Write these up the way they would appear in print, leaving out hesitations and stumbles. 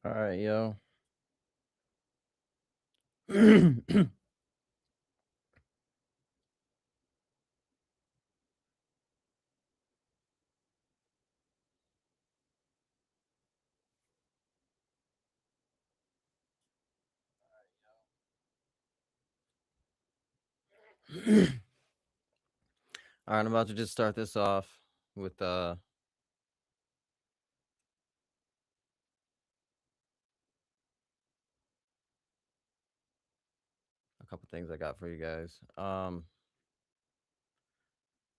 All right, yo. All right, I'm about to just start this off with a couple things I got for you guys.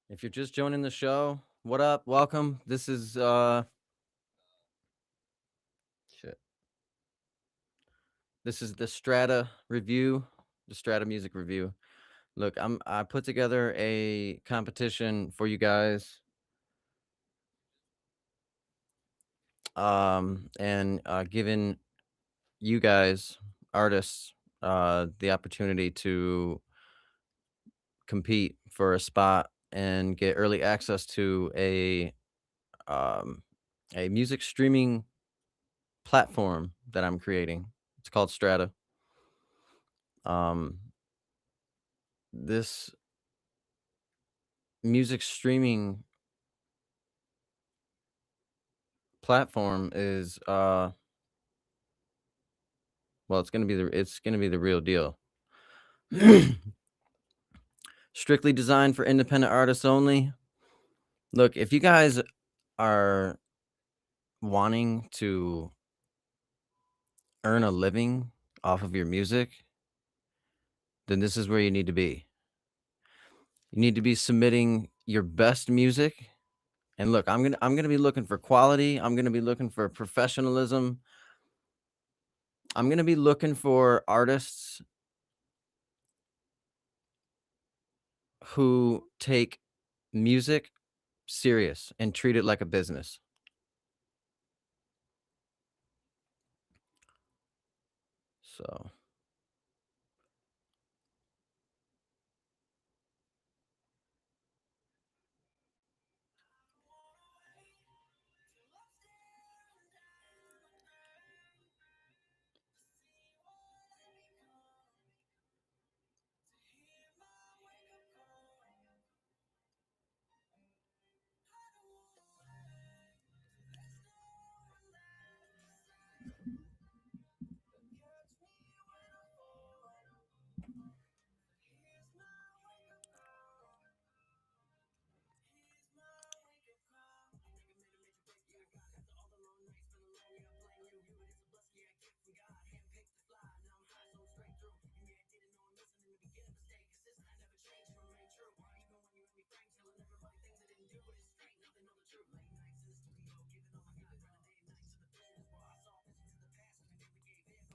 If you're just joining the show, what up? Welcome. This is shit. This is the Strata review, the Strata music review. Look, I put together a competition for you guys. And giving you guys artists the opportunity to compete for a spot and get early access to um, a music streaming platform that I'm creating. It's called Strata. Um, this music streaming platform is well, it's gonna be the real deal. Strictly designed for independent artists only. Look, if you guys are wanting to earn a living off of your music, then this is where you need to be. You need to be submitting your best music. And look, I'm gonna be looking for quality. I'm gonna be looking for professionalism. I'm gonna be looking for artists who take music serious and treat it like a business. So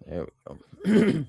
there we go.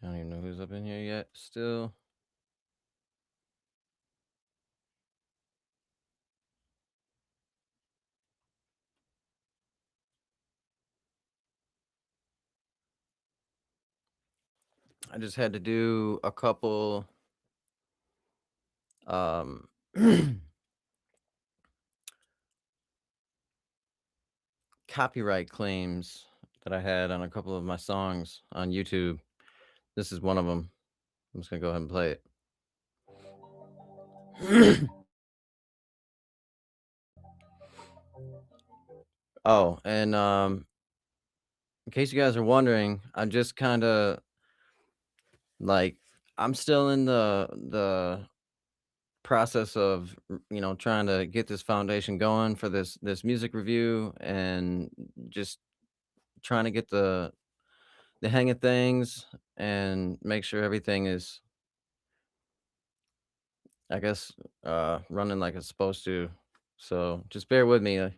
I don't even know who's up in here yet. Still, I just had to do a couple um copyright claims that I had on a couple of my songs on YouTube. This is one of them. I'm just gonna go ahead and play it. Oh, and in case you guys are wondering, I'm just kind of like I'm still in the process of trying to get this foundation going for this music review and just trying to get the hang of things and make sure everything is, I guess, running like it's supposed to. So just bear with me.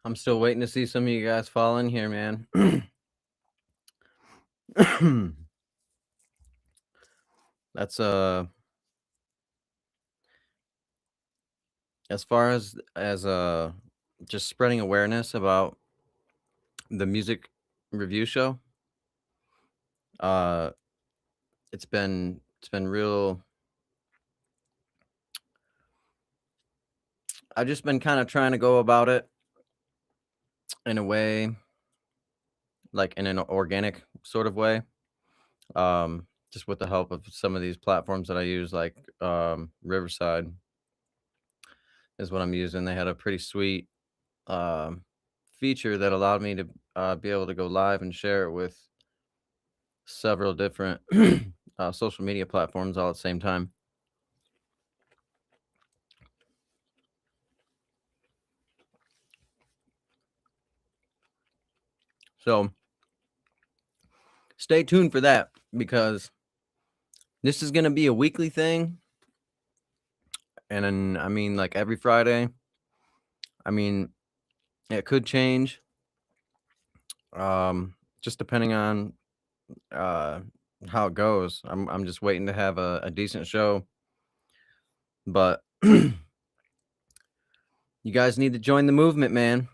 I'm still waiting to see some of you guys fall in here, man. That's as far as just spreading awareness about the music review show. Uh it's been real. I've just been kind of trying to go about it in a way, like in an organic sort of way. Just with the help of some of these platforms that I use, like Riverside is what I'm using. They had a pretty sweet um, feature that allowed me to be able to go live and share it with several different social media platforms all at the same time. So stay tuned for that because this is going to be a weekly thing. And then, I mean, like every Friday. I mean, it could change, just depending on uh, how it goes. I'm just waiting to have a decent show, but you guys need to join the movement, man.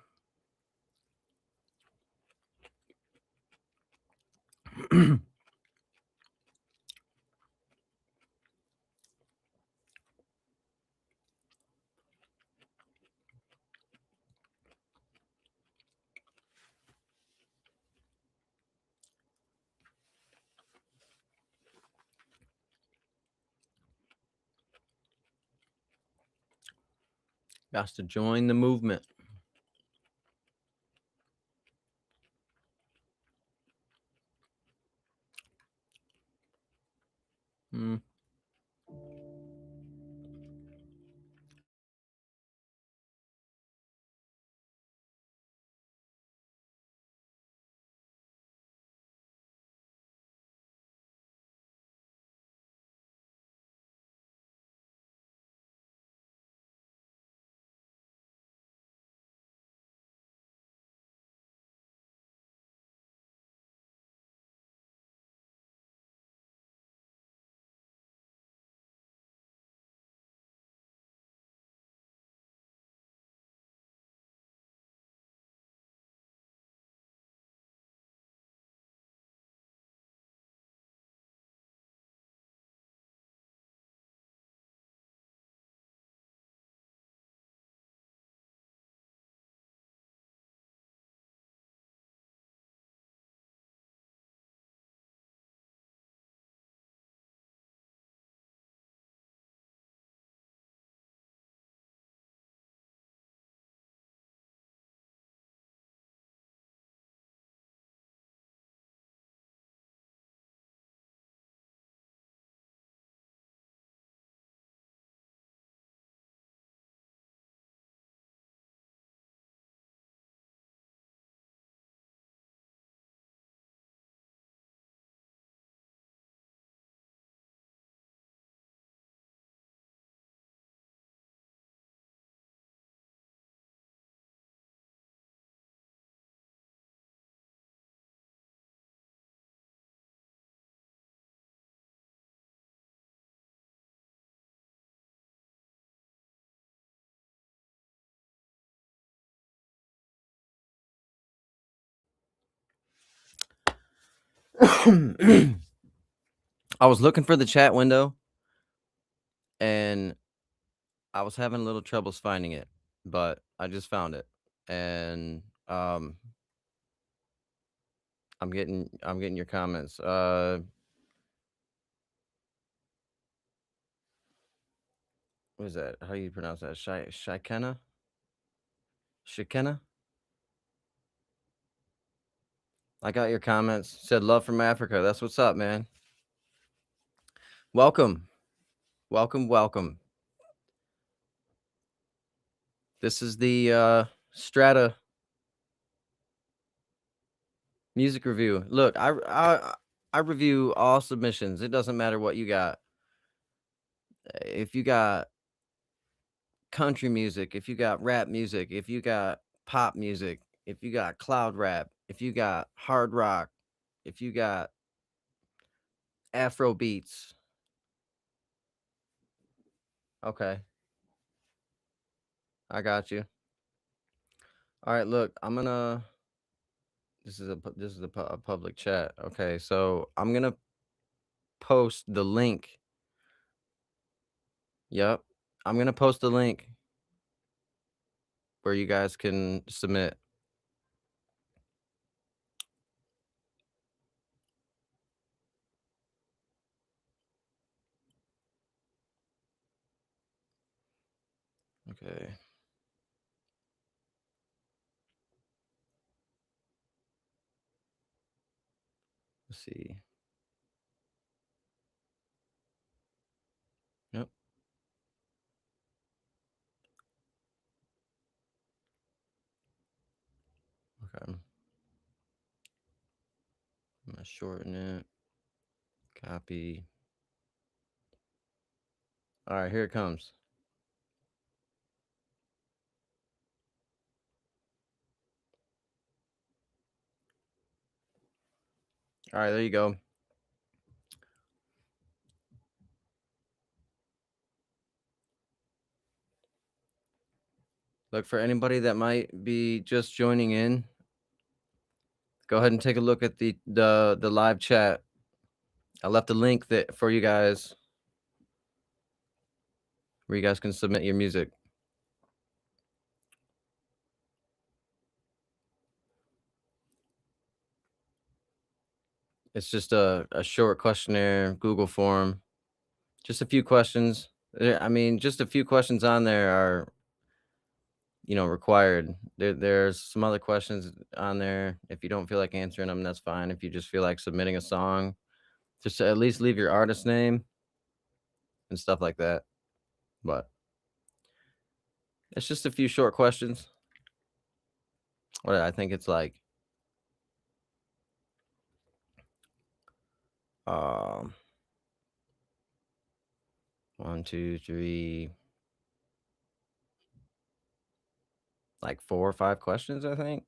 Got to join the movement. Mm. I was looking for the chat window and I was having a little troubles finding it, but I just found it. And I'm getting your comments. What is that? How do you pronounce that? Shikena? Shikena? I got your comments. Said love from Africa. That's what's up, man. Welcome. Welcome, welcome. This is the Strata music review. Look, I review all submissions. It doesn't matter what you got. If you got country music, if you got rap music, if you got pop music, if you got cloud rap, if you got hard rock, if you got Afro beats. Okay, I got you. All right, look, I'm gonna. This is a public chat. Okay, so I'm gonna post the link. Yep, I'm gonna post the link where you guys can submit. Okay, let's see. Yep. Okay, I'm gonna shorten it. Copy. All right, here it comes. All right, there you go. Look, for anybody that might be just joining in, go ahead and take a look at the live chat. I left a link that for you guys where you guys can submit your music. It's just a short questionnaire, Google form, just a few questions. I mean, just a few questions on there are, required. There's some other questions on there. If you don't feel like answering them, that's fine. If you just feel like submitting a song, just to at least leave your artist name and stuff like that. But it's just a few short questions. What I think it's like, um, 1, 2, 3, like 4 or 5 questions, I think.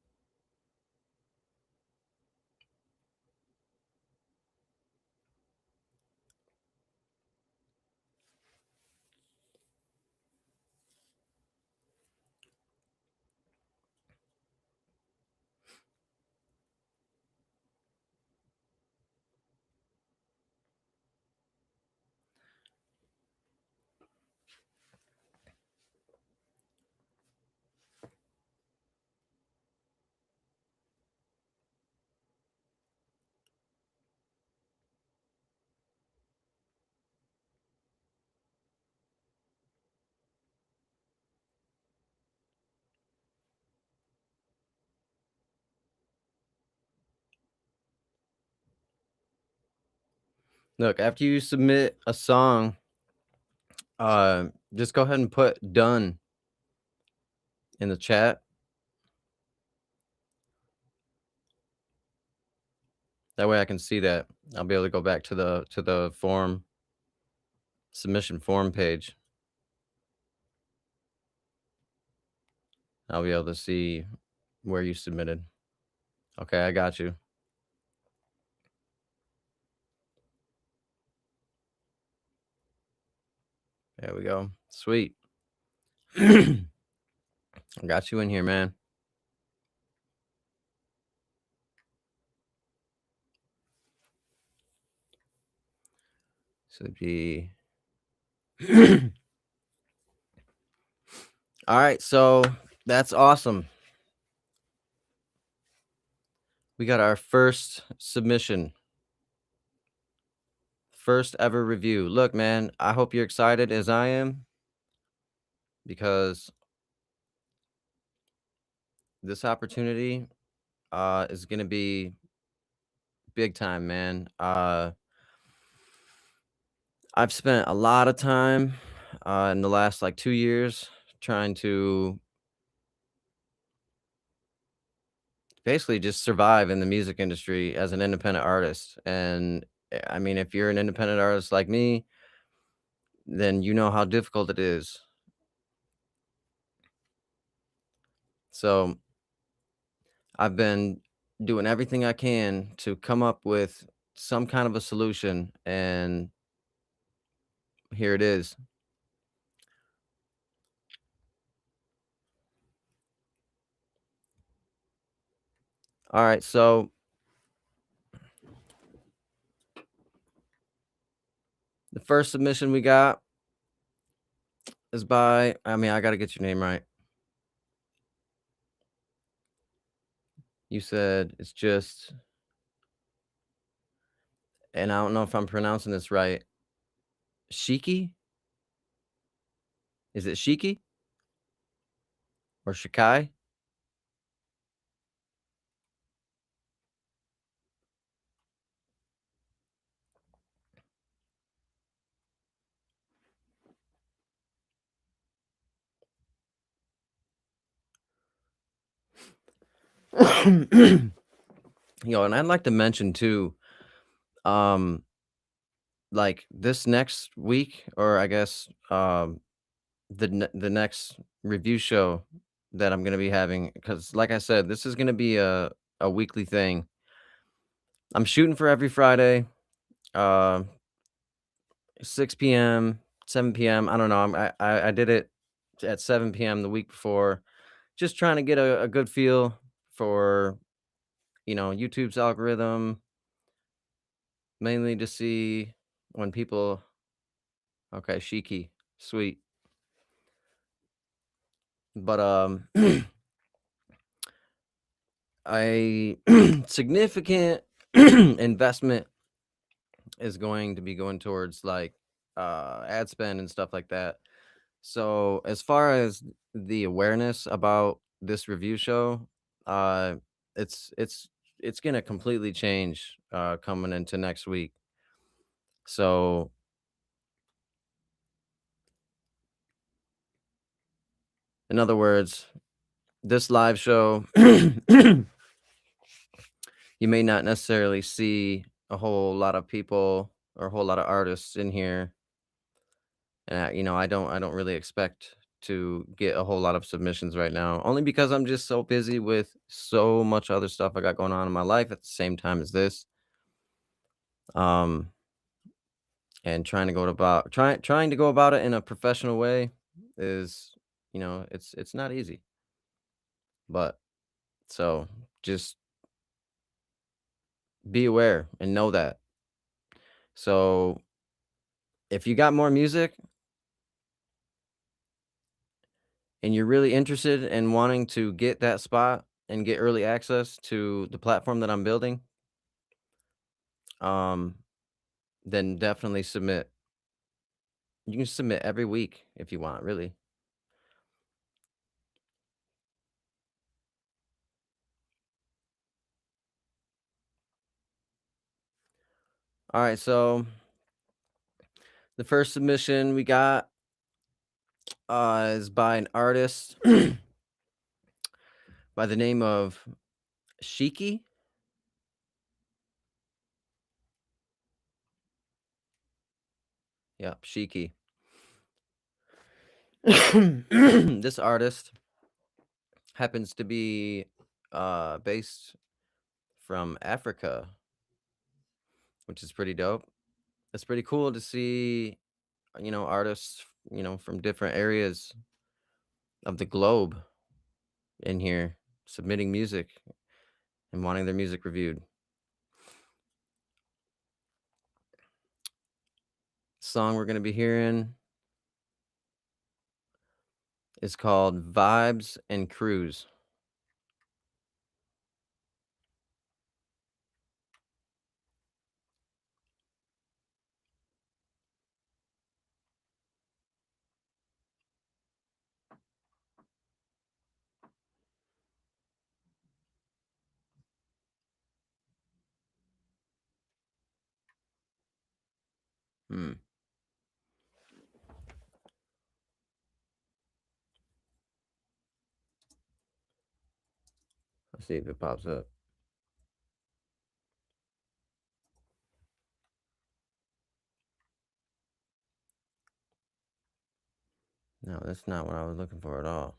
Look, after you submit a song, just go ahead and put "done" in the chat. That way I can see that. I'll be able to go back to the form submission form page. I'll be able to see where you submitted. Okay, I got you. There we go. Sweet. I got you in here, man. So be all right, so that's awesome. We got our first submission. First ever review. Look, man, I hope you're excited as I am because this opportunity is going to be big time, man. I've spent a lot of time in the last like 2 years trying to basically just survive in the music industry as an independent artist. And I mean, if you're an independent artist like me, then you know how difficult it is. So I've been doing everything I can to come up with some kind of a solution, and here it is. All right, so the first submission we got is by, I mean, I got to get your name right. You said it's just, and I don't know if I'm pronouncing this right. Shiki? Is it Shiki or Shikai? And I'd like to mention too, um, like this next week, or I guess the next review show that I'm gonna be having, because like I said, this is gonna be a weekly thing. I'm shooting for every Friday, uh, 6 p.m., 7 p.m. I don't know. I did it at 7 p.m. the week before, just trying to get a good feel for YouTube's algorithm, mainly to see when people. Okay, Shiki, sweet, but a significant investment is going to be going towards like ad spend and stuff like that. So as far as the awareness about this review show, uh it's it's it's gonna completely change coming into next week. So in other words, this live show you may not necessarily see a whole lot of people or a whole lot of artists in here. And I don't really expect to get a whole lot of submissions right now, only because I'm just so busy with so much other stuff I got going on in my life at the same time as this. Um, and trying to go about it in a professional way is, it's not easy. But so just be aware and know that. So if you got more music and you're really interested in wanting to get that spot and get early access to the platform that I'm building, um, then definitely submit. You can submit every week if you want, really. All right, so the first submission we got is by an artist by the name of Shiki. Yep, Shiki. This artist happens to be based from Africa, which is pretty dope. It's pretty cool to see, artists, from different areas of the globe in here submitting music and wanting their music reviewed. Song we're gonna be hearing is called Vibes and Cruise. Hmm. Let's see if it pops up. No, that's not what I was looking for at all.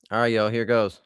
All right, yo, here goes.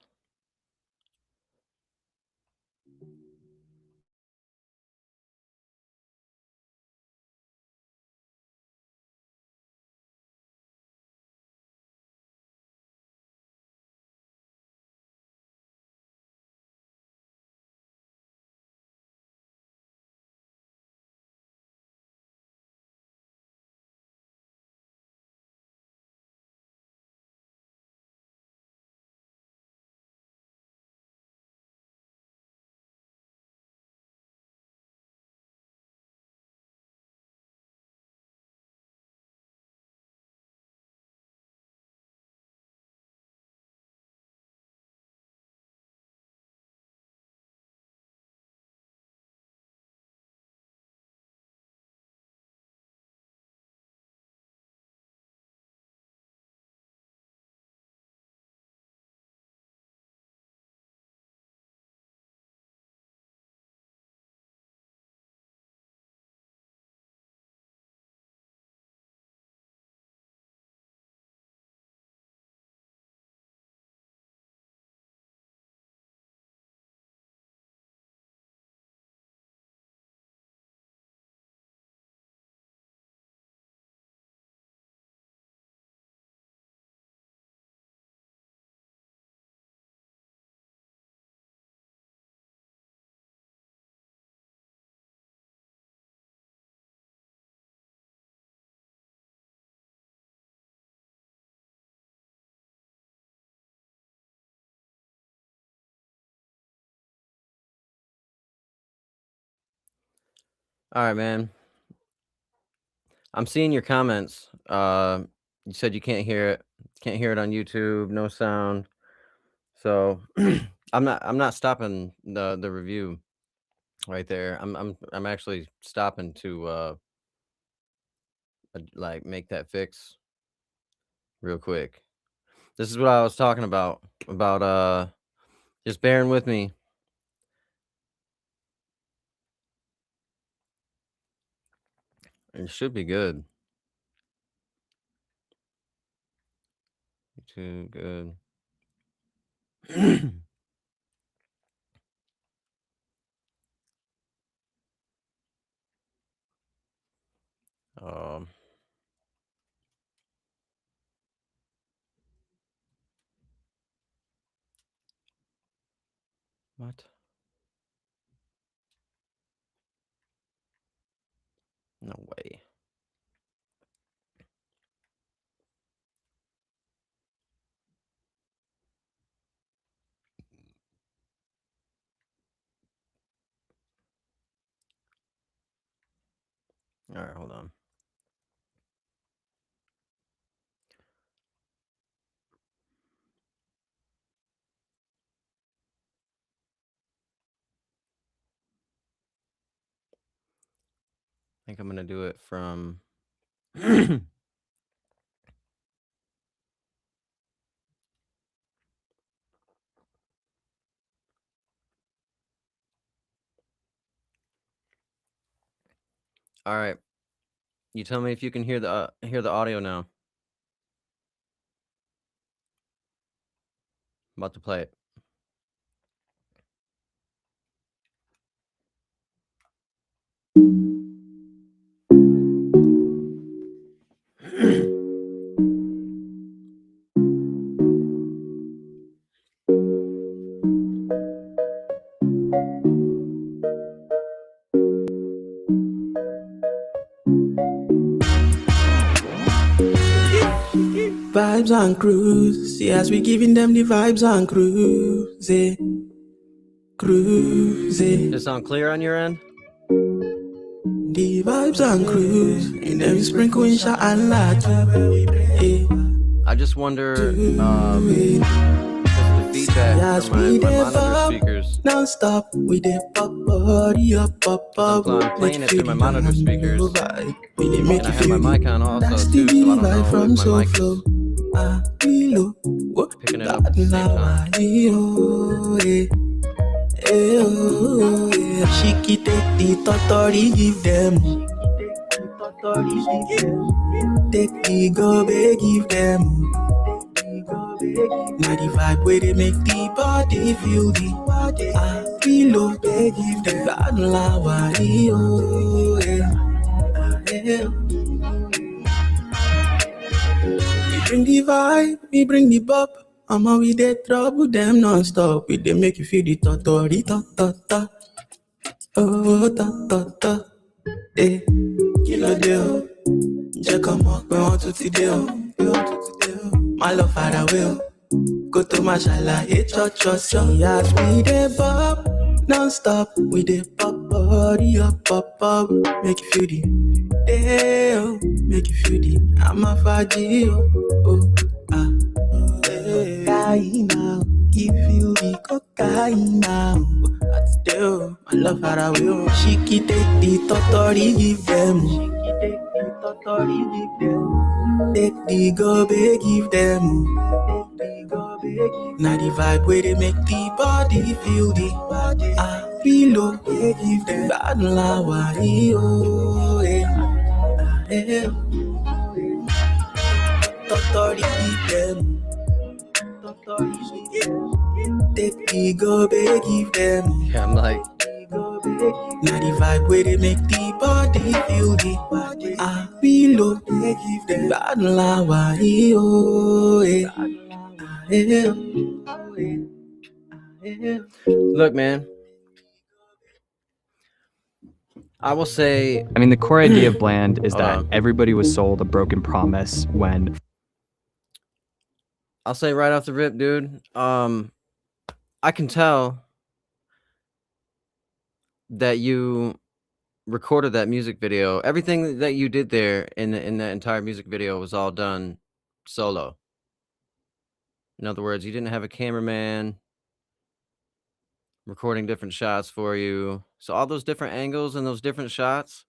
All right, man. I'm seeing your comments. You said you can't hear it. Can't hear it on YouTube. No sound. So I'm not stopping the review right there. I'm actually stopping to like make that fix real quick. This is what I was talking about just bearing with me. It should be good. Too good. um what? No way. All right, hold on. I think I'm gonna do it from all right. You tell me if you can hear the audio now. I'm about to play it. Vibes on cruise. See as we giving them the vibes on cruise. Cruise. Does it sound clear on your end? The vibes on cruise. And then we sprinkle in shot and light. I just wonder because of the feedback from my monitor speakers. Non-stop, we dey pop body up, pop up. I'm playing it through my monitor speakers, and and I have my mic on also too, so I don't know if my mic is picking it up at the same time. She take the totori give them. Take the gobe give them. Now the vibe where they make the body feel the below. They give the bad lava. We bring the vibe, we bring the bop. I'ma we dey trouble them non-stop. We dey make you feel the totori ta ta ta. Oh ta ta ta. Eh, kilo de o. Jẹ́ kọ́ mọ̀ pé wọ́n tún ti dé o. Má lọ fara wé o. Kó tó má ṣàlàyé chọ́chọ́ sí. As we dey bop non-stop, we dey pop body up, pop up. Make you feel the day, oh. Make you feel the amafaji, oh. Ah. Cocaine now, give you the cocaine now. That's the my love far away. She can take the totori, give them. Take the gobe, give them. Now the vibe where they make the body feel the below. They give them bad lawa, totori, give them. Take the gobe, give them. Yeah, I'm like, Now the vibe where they make the body feel the below. They give them bad lawa, look, man, I will say, I mean, the core idea of Bland is Hold that on. everybody was sold a broken promise when I'll say right off the rip, dude. I can tell that you recorded that music video. Everything that you did there in that entire music video was all done solo. In other words, you didn't have a cameraman recording different shots for you. So all those different angles and those different shots,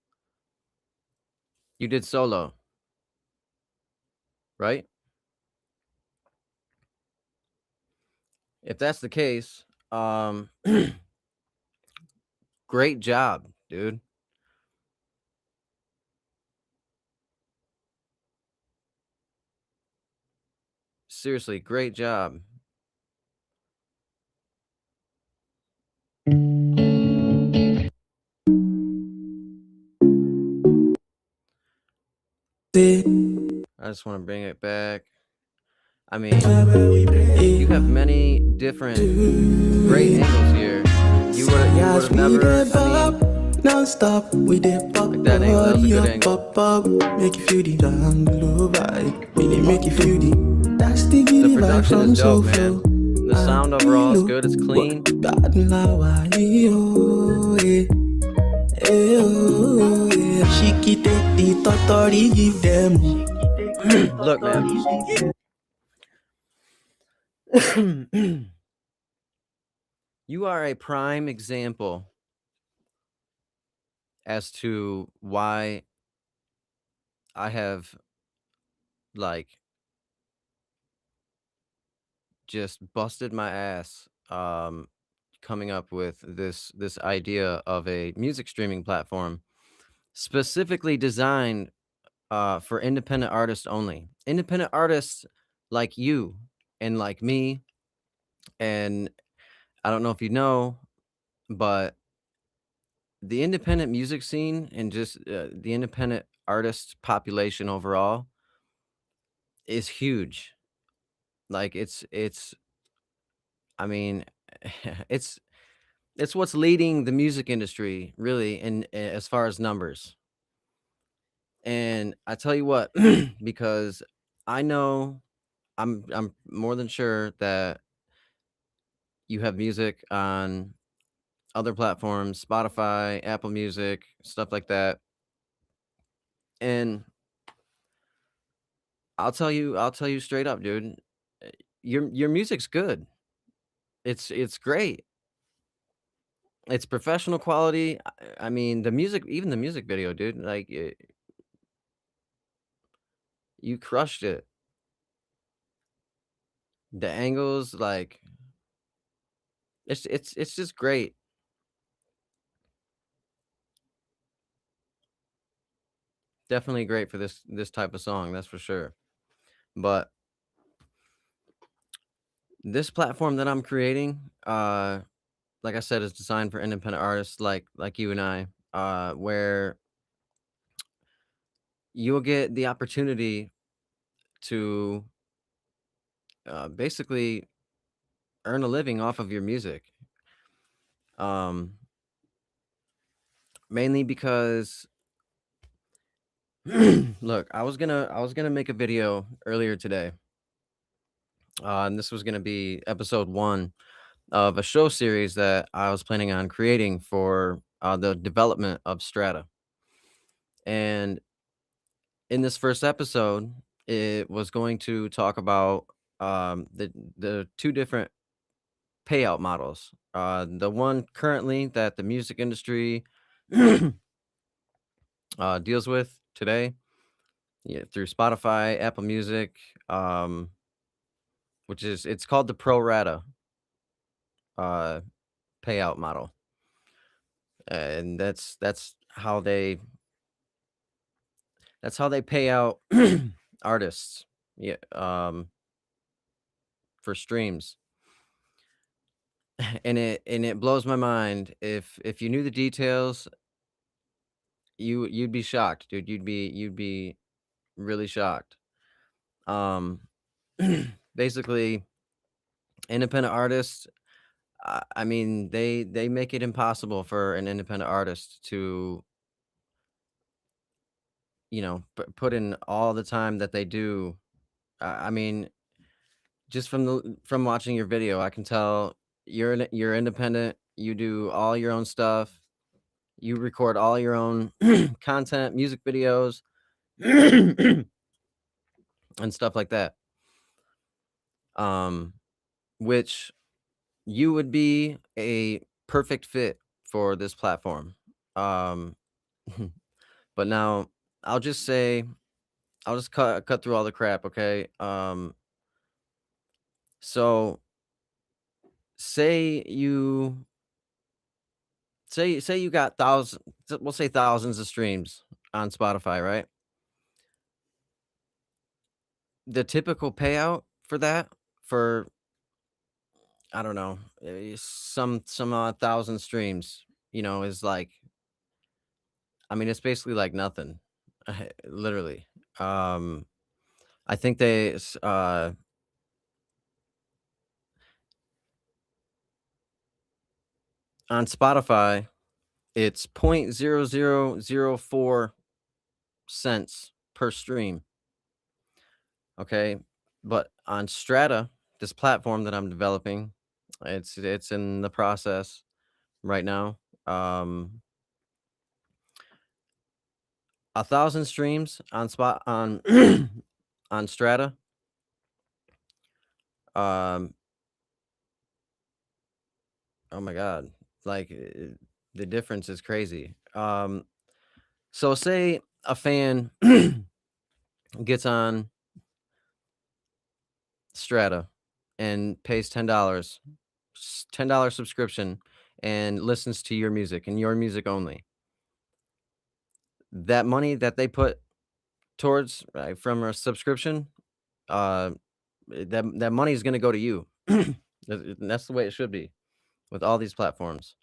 you did solo, right? If that's the case, great job, dude. Seriously, great job. I just want to bring it back. I mean, you have many different great angles here. You would have never, I mean, non-stop, we dey pop like that angle, that was a good angle. pop up, make you feel the down low vibe. We dey make you feel that's the The vibe production from is dope, so man. The sound overall is good, it's clean. Bad lawa, she can take the totori, give them. Look, man. You are a prime example as to why I have like just busted my ass coming up with this idea of a music streaming platform specifically designed for independent artists only. Independent artists like you and like me, and I don't know if you know, but the independent music scene and just the independent artist population overall is huge. Like it's I mean it's what's leading the music industry really in as far as numbers. And I tell you what, because I know I'm more than sure that you have music on other platforms, Spotify, Apple Music, stuff like that. And I'll tell you straight up, dude. Your music's good. It's great. It's professional quality. I mean, the music, even the music video, dude, like you crushed it. The angles, like it's just great. Definitely great for this type of song, that's for sure. But This platform that I'm creating, like I said, is designed for independent artists like you and I, where you'll get the opportunity to basically earn a living off of your music. Um, Mainly because look, I was gonna make a video earlier today, and this was gonna be episode one of a show series that I was planning on creating for the development of Strata. And in this first episode, it was going to talk about the two different payout models. The one currently that the music industry deals with today, yeah, through Spotify, Apple Music, um, which is it's called the pro rata uh, payout model, and that's how they pay out artists, yeah, for streams. And it blows my mind. If you knew the details, you'd be shocked, dude. You'd be really shocked. Um, Basically, independent artists. I mean, they make it impossible for an independent artist to, put in all the time that they do. I mean, just from watching your video, I can tell you're independent. You do all your own stuff. You record all your own content, music videos, and stuff like that. Um, which you would be a perfect fit for this platform. Um, but now I'll just say I'll just cut through all the crap, okay? So say you say you got thousands, we'll say thousands of streams on Spotify, right? The typical payout for that, for I don't know, some thousand streams, is like, I mean, it's basically like nothing, literally. Um, I think on Spotify, it's 0.0004 cents per stream. Okay, but on Strata, this platform that I'm developing, it's in the process right now. Um, 1,000 streams on spot on on Strata. Um, oh my god, like the difference is crazy. So say a fan gets on Strata and pays $10, $10 subscription, and listens to your music and your music only. That money that they put towards, right, from a subscription, uh, that money is gonna go to you. That's the way it should be with all these platforms.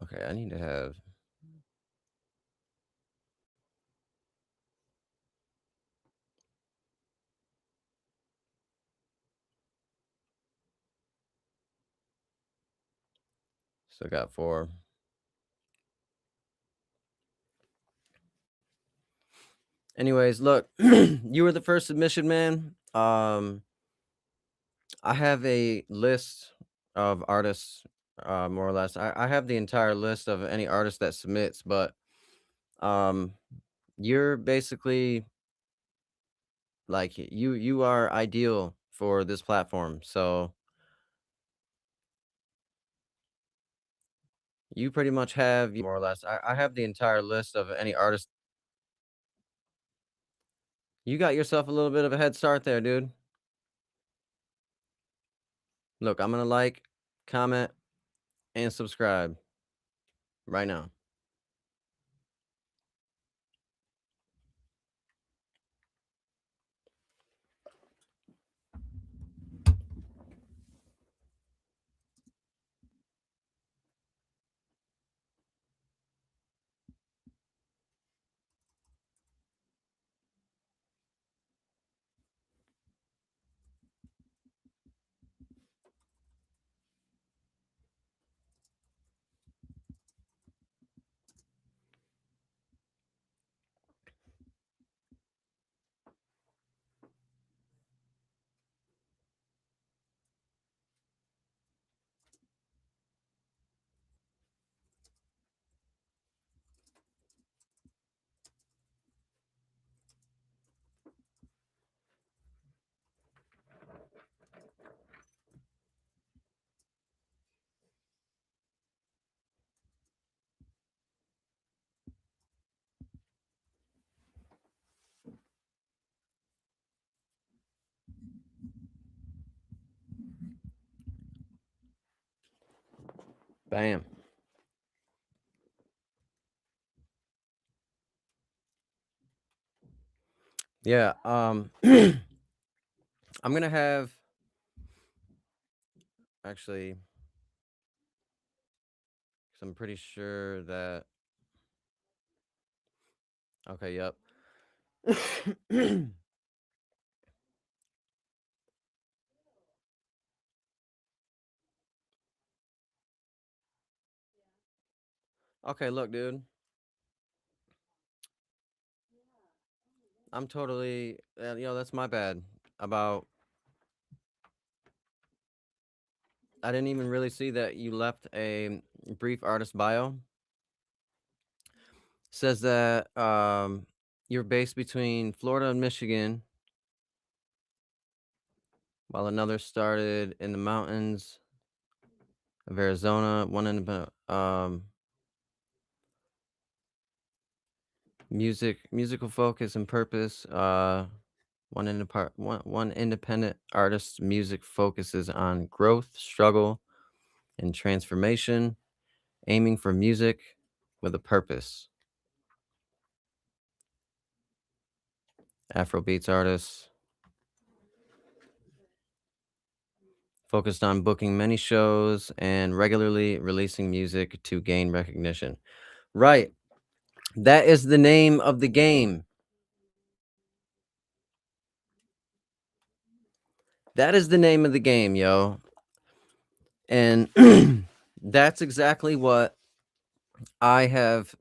Okay, I need to have still got 4. Anyways, look, you were the first submission, man. I have a list of artists, more or less. I have the entire list of any artist that submits, but um, you're basically like you are ideal for this platform. So you pretty much have more or less. I have the entire list of any artist. You got yourself a little bit of a head start there, dude. Look, I'm gonna like, comment, and subscribe right now. Bam. Yeah. I'm gonna have actually, 'cause I'm pretty sure that. Okay. Yep. Okay. Look, dude. I'm totally. That's my bad. About. I didn't even really see that you left a brief artist bio. Says that you're based between Florida and Michigan, while another started in the mountains of Arizona. One independent musical focus and purpose. One independent artist's music focuses on growth, struggle, and transformation, aiming for music with a purpose. Afrobeats artist focused on booking many shows and regularly releasing music to gain recognition. Right. That is the name of the game. That is the name of the game, yo. And that's exactly what I have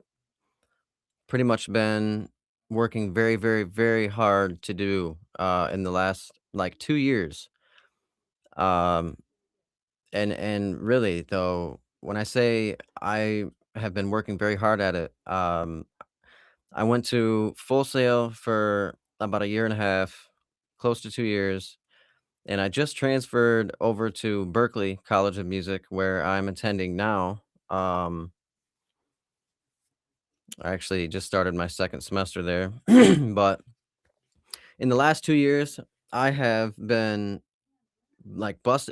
pretty much been working very, very, very hard to do in the last like 2 years. Um, and really though, when I say I have been working very hard at it, I went to Full Sail for about a year and a half, close to 2 years. And I just transferred over to Berkeley College of Music, where I'm attending now. Um, I actually just started my second semester there. But in the last 2 years, I have been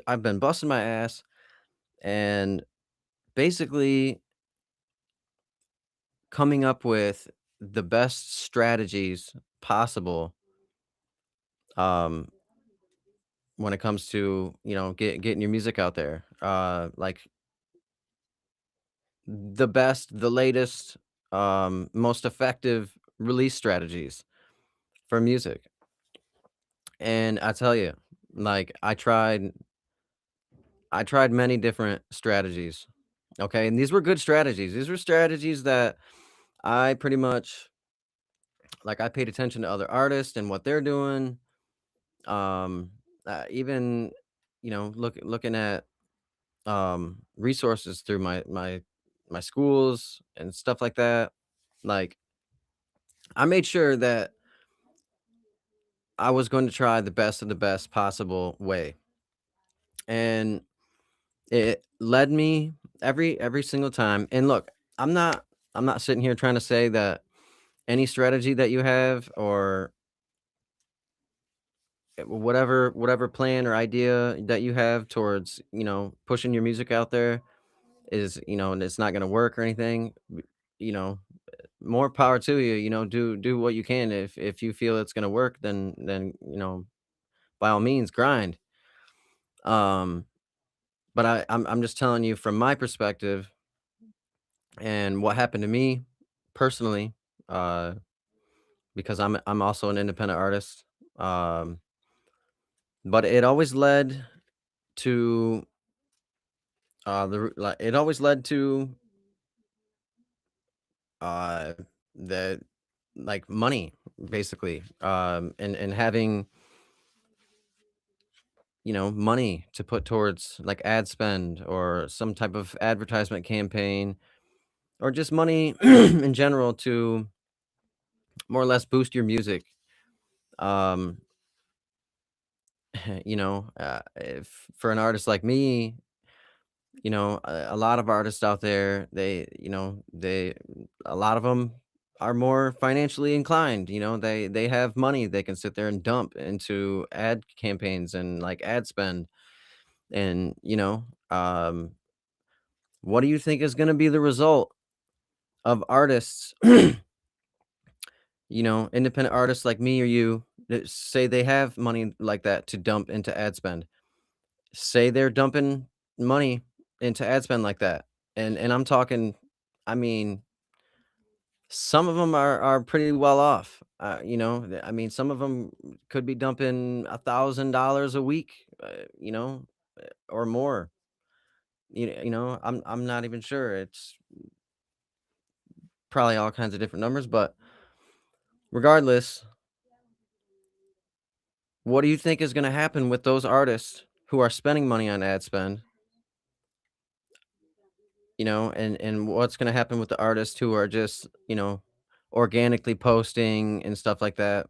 I've been busting my ass and basically coming up with the best strategies possible um, when it comes to, getting your music out there. Like the best, the latest, most effective release strategies for music. And I tell you, like I tried many different strategies. Okay, and these were good strategies. These were strategies that I pretty much I paid attention to other artists and what they're doing. Even looking at resources through my schools and stuff like that. Like I made sure that I was going to try the best of the best possible way. And it led me every single time. And look, I'm not sitting here trying to say that any strategy that you have or whatever plan or idea that you have towards, pushing your music out there is, and it's not gonna work or anything, you know, more power to you, do what you can. If you feel it's gonna work, then, by all means, grind. Um, but I'm just telling you from my perspective and what happened to me personally, uh, because I'm also an independent artist. Um, but it always led to it always led to uh the like money basically, and having, money to put towards like ad spend or some type of advertisement campaign, or just money in general to more or less boost your music. um if for an artist like me, a lot of artists out there, a lot of them are more financially inclined. They have money they can sit there and dump into ad campaigns and like ad spend. And, what do you think is going to be the result of artists, independent artists like me or you, that say they have money like that to dump into ad spend? Say they're dumping money into ad spend like that, and I'm talking, I mean, some of them are pretty well off, I mean, some of them could be dumping $1,000 a week, or more. I'm not even sure. It's probably all kinds of different numbers, but regardless, what do you think is gonna happen with those artists who are spending money on ad spend? And what's gonna happen with the artists who are just, organically posting and stuff like that?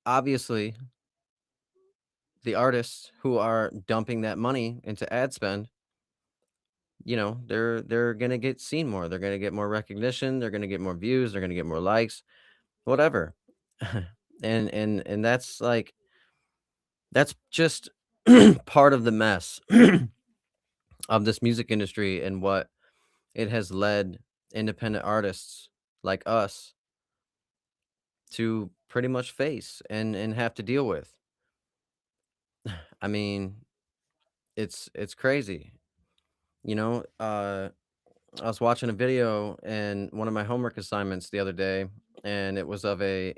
Obviously, the artists who are dumping that money into ad spend, they're gonna get seen more. They're gonna get more recognition. They're gonna get more views. They're gonna get more likes, whatever. And that's just part of the mess of this music industry and what it has led independent artists like us to pretty much face and have to deal with. I mean, it's crazy. I was watching a video and one of my homework assignments the other day, and it was of a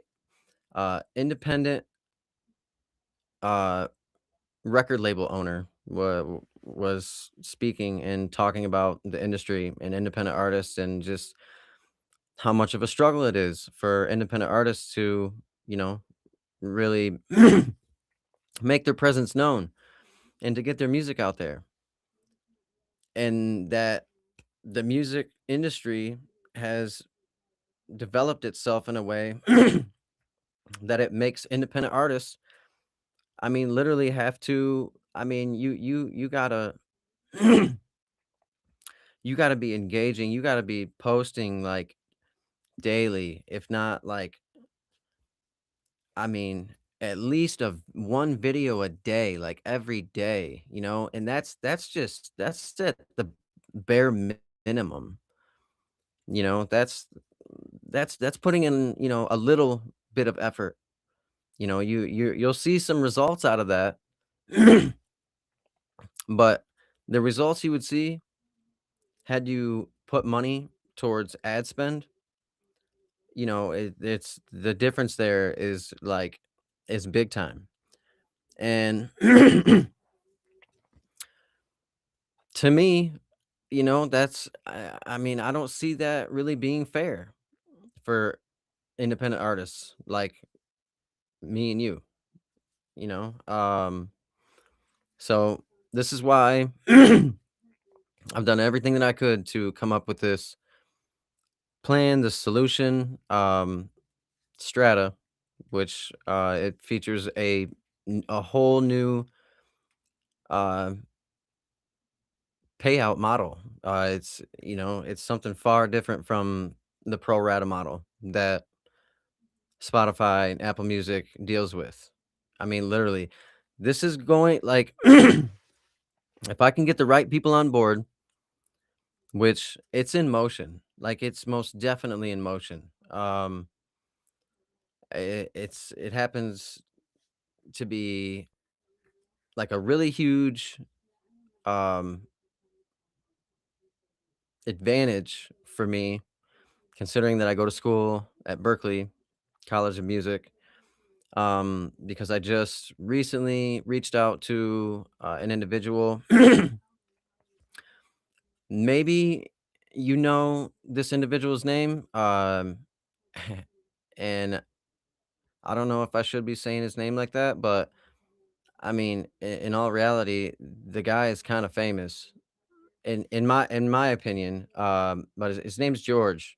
independent uh record label owner was speaking and talking about the industry and independent artists, and just how much of a struggle it is for independent artists to, you know, really make their presence known and to get their music out there. And that the music industry has developed itself in a way that it makes independent artists, I mean, literally have to, I mean, you gotta you gotta be engaging, you gotta be posting like daily, if not like, I mean, at least of one video a day, like every day, and that's at the bare minimum. That's putting in, a little bit of effort. You'll see some results out of that. But the results you would see had you put money towards ad spend, it's the difference there is big time. And to me, I mean, I don't see that really being fair for independent artists like me and you, you know? So this is why I've done everything that I could to come up with this plan, this solution, Strata, which it features a whole new uh, payout model. It's something far different from the pro rata model that Spotify and Apple Music deals with. I mean, literally, this is going like if I can get the right people on board, which it's in motion, like it's most definitely in motion. It happens to be like a really huge um advantage for me, considering that I go to school at Berkeley College of Music. Because I just recently reached out to an individual. Maybe you know this individual's name, and I don't know if I should be saying his name like that, but I mean, in all reality, the guy is kind of famous in my opinion. But his name's George.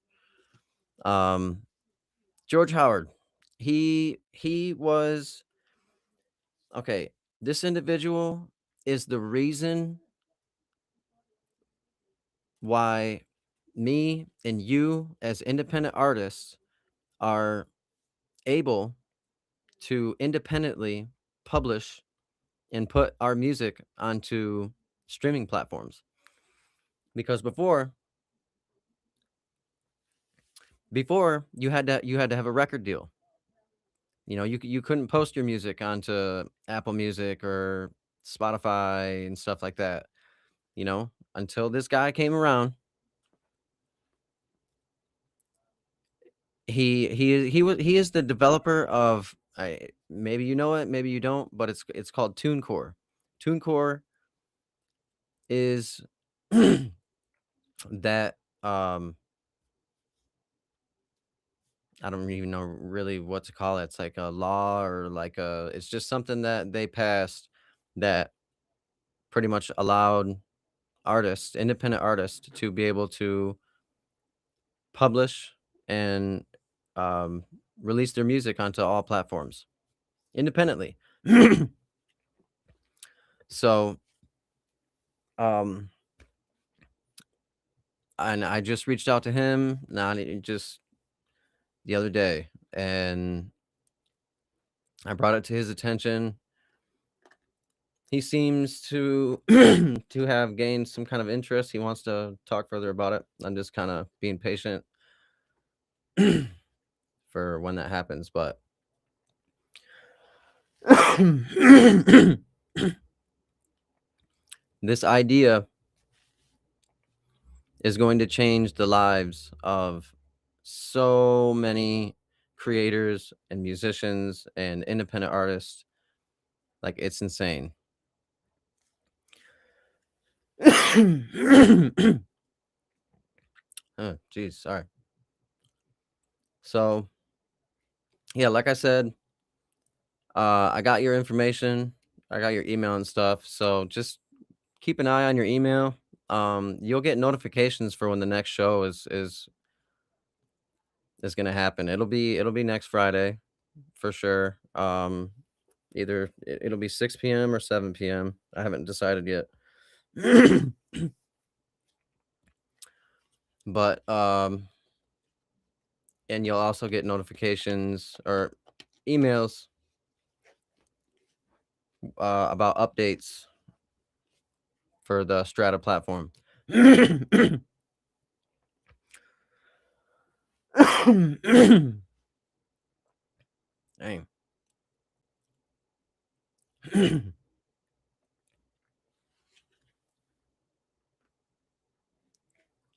Um, George Howard. He was okay. This individual is the reason why me and you as independent artists are able to independently publish and put our music onto streaming platforms. Because before you had to have a record deal. You know, you couldn't post your music onto Apple Music or Spotify and stuff like that, you know, until this guy came around. He is the developer of maybe you know it, maybe you don't, but it's called TuneCore. TuneCore is that I don't even know really what to call it. It's like a law or like a it's just something that they passed that pretty much allowed artists, independent artists, to be able to publish and um, release their music onto all platforms independently. So, um, and I just reached out to him not just the other day, and I brought it to his attention. He seems to to have gained some kind of interest. He wants to talk further about it. I'm just kind of being patient for when that happens, but this idea is going to change the lives of so many creators and musicians and independent artists. Like it's insane. Oh, geez, sorry. So yeah, like I said, I got your information. I got your email and stuff. So just keep an eye on your email. You'll get notifications for when the next show is gonna happen. It'll be next Friday for sure. Either it'll be 6 p.m. or 7 p.m. I haven't decided yet. But and you'll also get notifications or emails about updates for the Strata platform. Dang.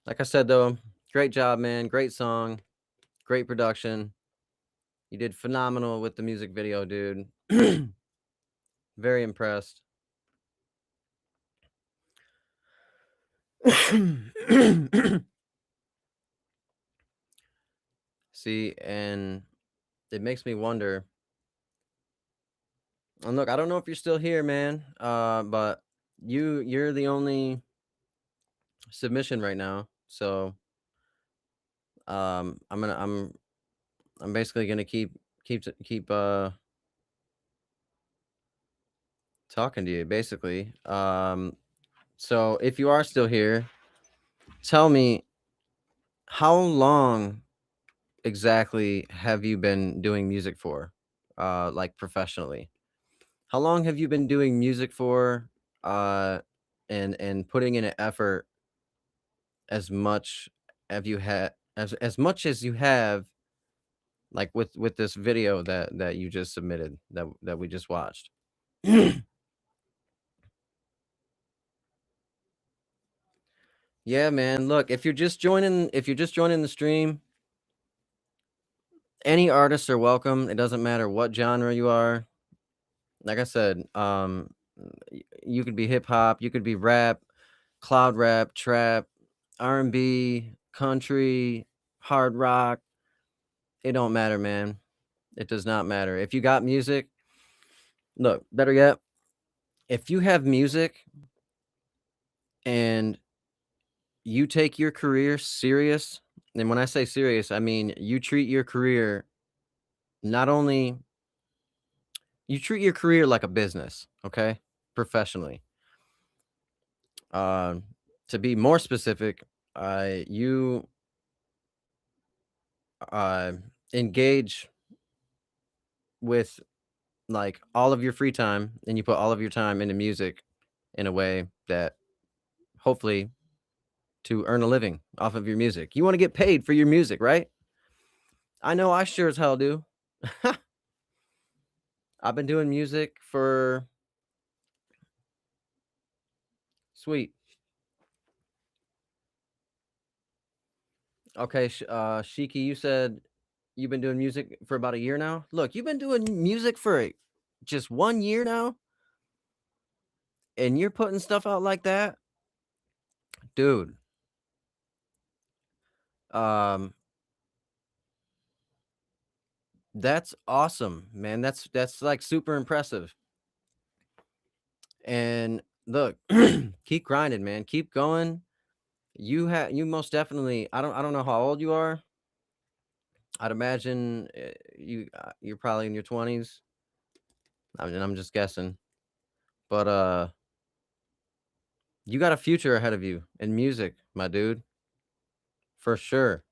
Like I said though, great job, man. Great song, great production. You did phenomenal with the music video, dude. Very impressed. See, and it makes me wonder. And look, I don't know if you're still here, man. But you're the only submission right now. So I'm basically gonna keep talking to you basically. So if you are still here, tell me how long exactly have you been doing music for? Like professionally? How long have you been doing music for? Uh, and putting in an effort as much have you had as much as you have, like with this video that you just submitted that we just watched. Yeah, man. Look, if you're just joining the stream, any artists are welcome. It doesn't matter what genre you are. Like I said, you could be hip hop, you could be rap, cloud rap, trap, R&B, country, hard rock. It don't matter, man. It does not matter. If you got music, look, better yet, if you have music and you take your career serious, and when I say serious, I mean you treat your career not only you treat your career like a business, okay? Professionally. Um, to be more specific, you uh, engage with like all of your free time and you put all of your time into music in a way that hopefully to earn a living off of your music. You want to get paid for your music, right? I know I sure as hell do. I've been doing music for sweet. Okay, Shiki, you said you've been doing music for about a year now. Look, you've been doing music for just 1 year now, and you're putting stuff out like that, dude. Um, that's awesome, man. That's like super impressive. And look, keep grinding, man. Keep going. You most definitely. I don't know how old you are. I'd imagine you're probably in your 20s. I mean, I'm just guessing, but you got a future ahead of you in music, my dude, for sure.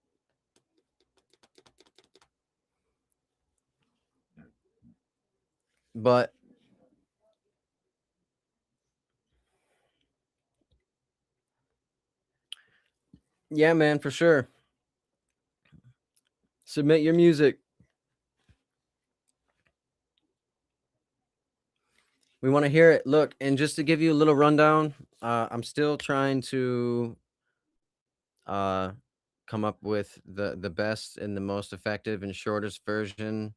But yeah, man, for sure. Submit your music. We want to hear it. Look, and just to give you a little rundown, I'm still trying to uh, come up with the best and the most effective and shortest version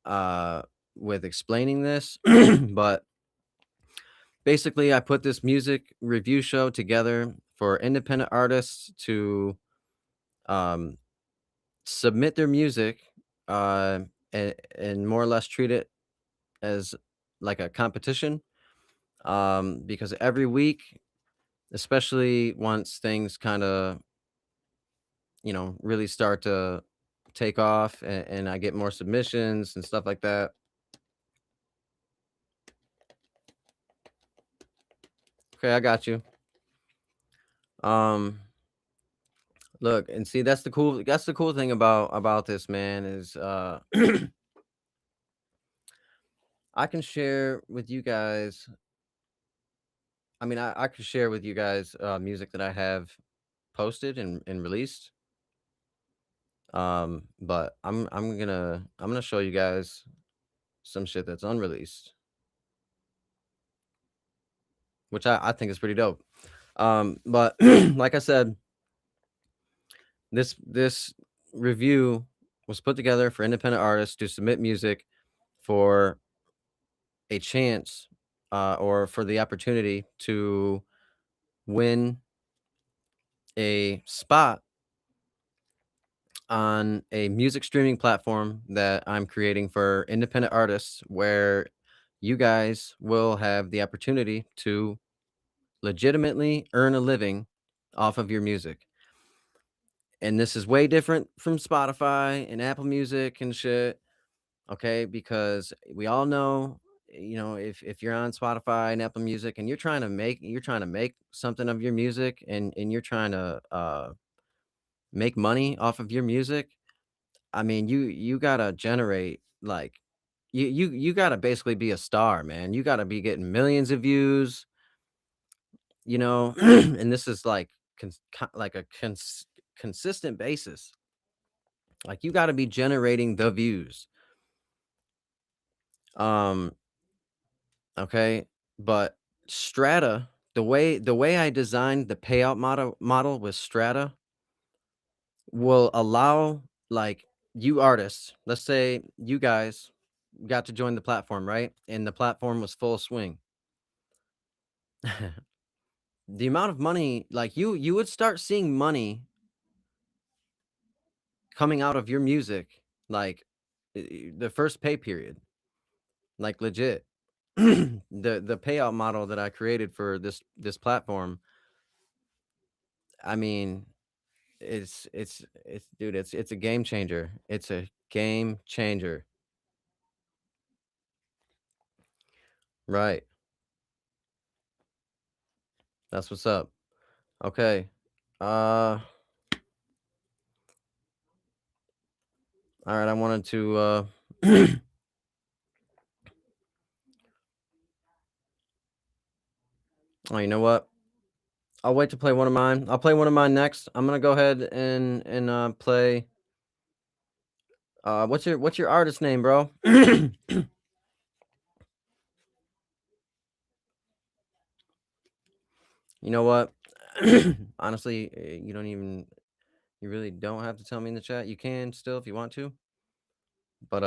uh, with explaining this. But basically, I put this music review show together for independent artists to um, submit their music uh, and more or less treat it as like a competition, because every week, especially once things kind of really start to take off and I get more submissions and stuff like that. Okay, I got you. Um, look and see that's the cool thing about this, man, is I can share with you guys. I mean, I could share with you guys music that I have posted and released. But I'm gonna show you guys some shit that's unreleased, which I think is pretty dope. But like I said, this review was put together for independent artists to submit music for a chance or for the opportunity to win a spot on a music streaming platform that I'm creating for independent artists where you guys will have the opportunity to legitimately earn a living off of your music. And this is way different from Spotify and Apple Music and shit, okay? Because we all know, if you're on Spotify and Apple Music and you're trying to make something of your music and you're trying to make money off of your music, I mean, you gotta generate like you gotta basically be a star, man. You gotta be getting millions of views, and this is like like a consistent basis. Like you gotta be generating the views. Um, okay, but Strata, the way I designed the payout model with Strata will allow like you artists, let's say you guys got to join the platform, right? And the platform was full swing. The amount of money, like you would start seeing money coming out of your music, like the first pay period, like legit. The payout model that I created for this platform, I mean, it's dude, it's a game changer. It's a game changer. Right. That's what's up. Okay. Uh all right, I wanted to oh, you know what? I'll wait to play one of mine. I'll play one of mine next. I'm gonna go ahead and play. What's your artist name, bro? You know what? Honestly, you really don't have to tell me in the chat. You can still if you want to, but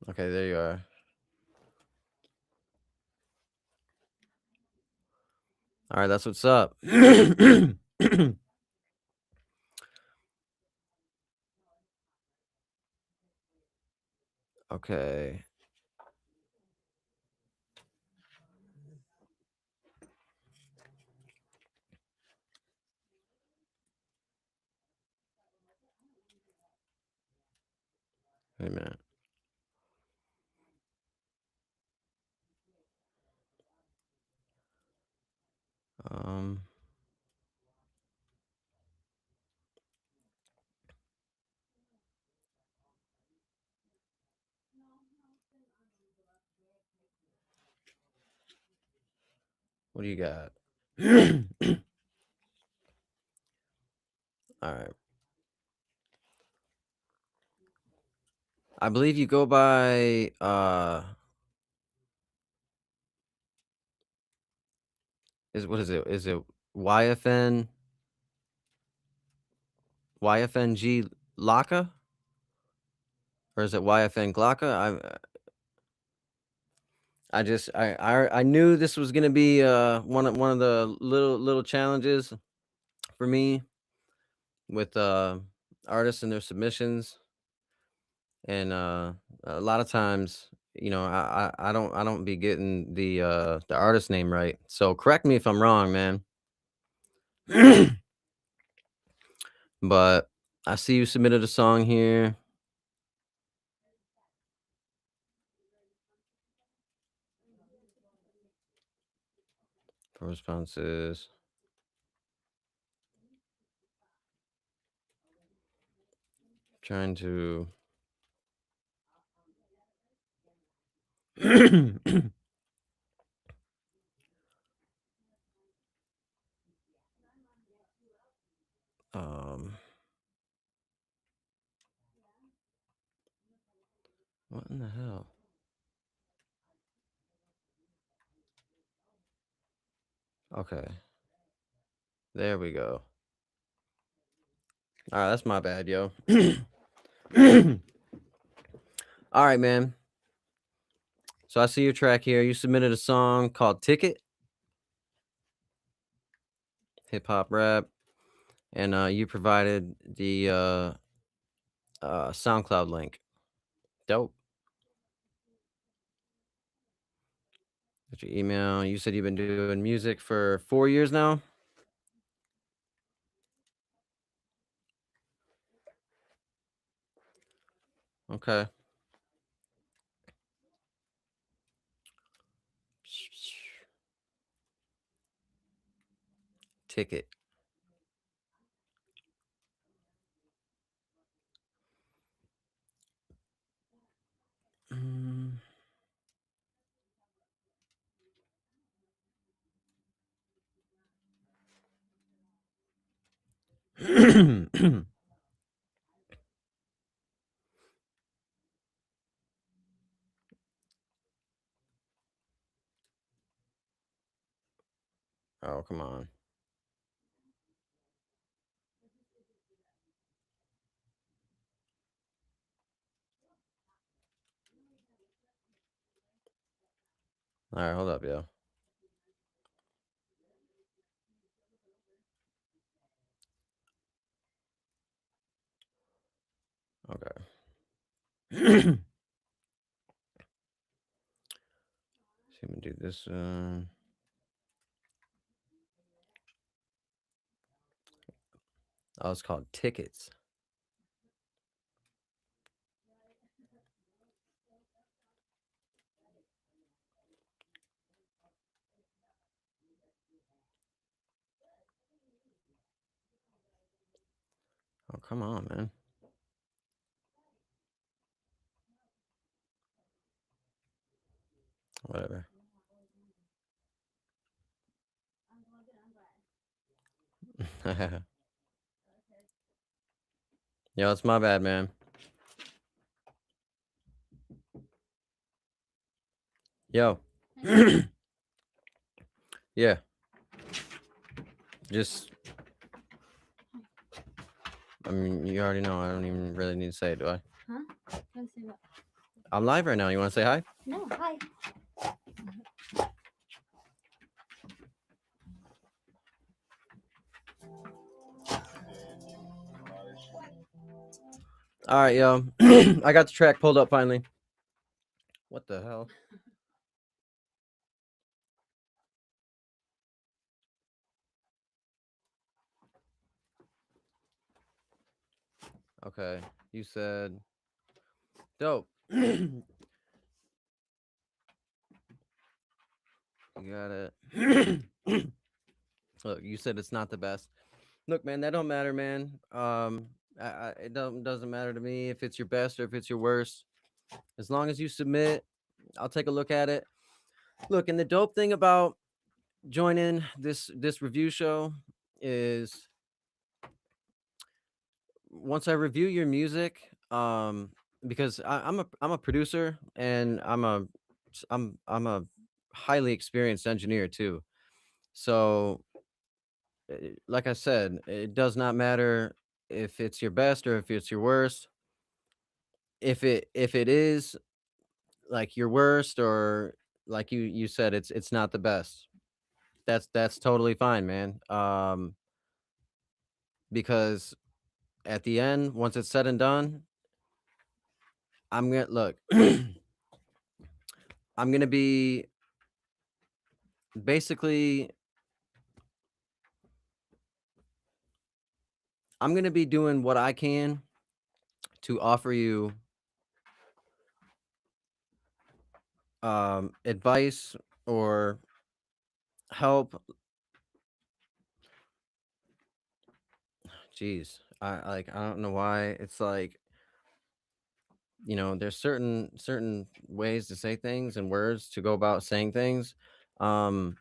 okay, there you are. All right, that's what's up. Okay. Wait a minute. Um, what do you got? All right. I believe you go by is what is it? Is it YFN YFNG Laka? Or is it YFN Glocka? I just I knew this was gonna be one of the little challenges for me with artists and their submissions, and a lot of times, I don't be getting the artist name right. So correct me if I'm wrong, man. But I see you submitted a song here for responses. Trying to um what in the hell? Okay. There we go. All right, that's my bad, yo. All right, man. So I see your track here. You submitted a song called Ticket, hip hop rap, and you provided the SoundCloud link. Dope. Got your email. You said you've been doing music for 4 years now. Okay. ticket. Mm. Oh, come on. All right, hold up, yo. Okay. So I'm gonna do this. Oh, it's called tickets. Oh, come on, man. Whatever. Yo, it's my bad, man. Yo. Yeah. Just, I mean, you already know. I don't even really need to say it, do I? Huh? Don't say what? I'm live right now. You want to say hi? No, hi. All right, yo. I got the track pulled up finally. What the hell? Okay. You said dope. You got it. Look, you said it's not the best. Look, man, that don't matter, man. It doesn't matter to me if it's your best or if it's your worst. As long as you submit, I'll take a look at it. Look, and the dope thing about joining this review show is once I review your music, because I'm a producer and I'm a highly experienced engineer too. So, like I said, it does not matter if it's your best or if it's your worst. If it is like your worst or like you said, it's not the best. That's totally fine, man. Because at the end, once it's said and done, I'm gonna look. I'm gonna be basically. I'm gonna be doing what I can to offer you advice or help. Jeez, I don't know why it's like there's certain ways to say things and words to go about saying things. Um,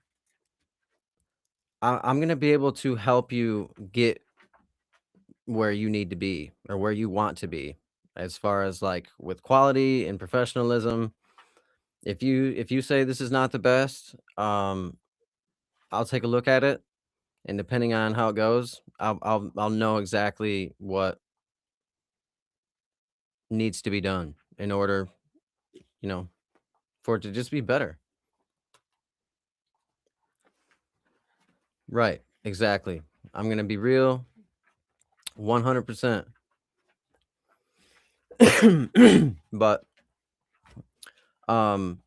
I'm gonna be able to help you get where you need to be or where you want to be as far as like with quality and professionalism. If you say this is not the best, I'll take a look at it, and depending on how it goes, I'll know exactly what needs to be done in order, you know, for it to just be better. Right. Exactly. I'm gonna be real, 100%. But um,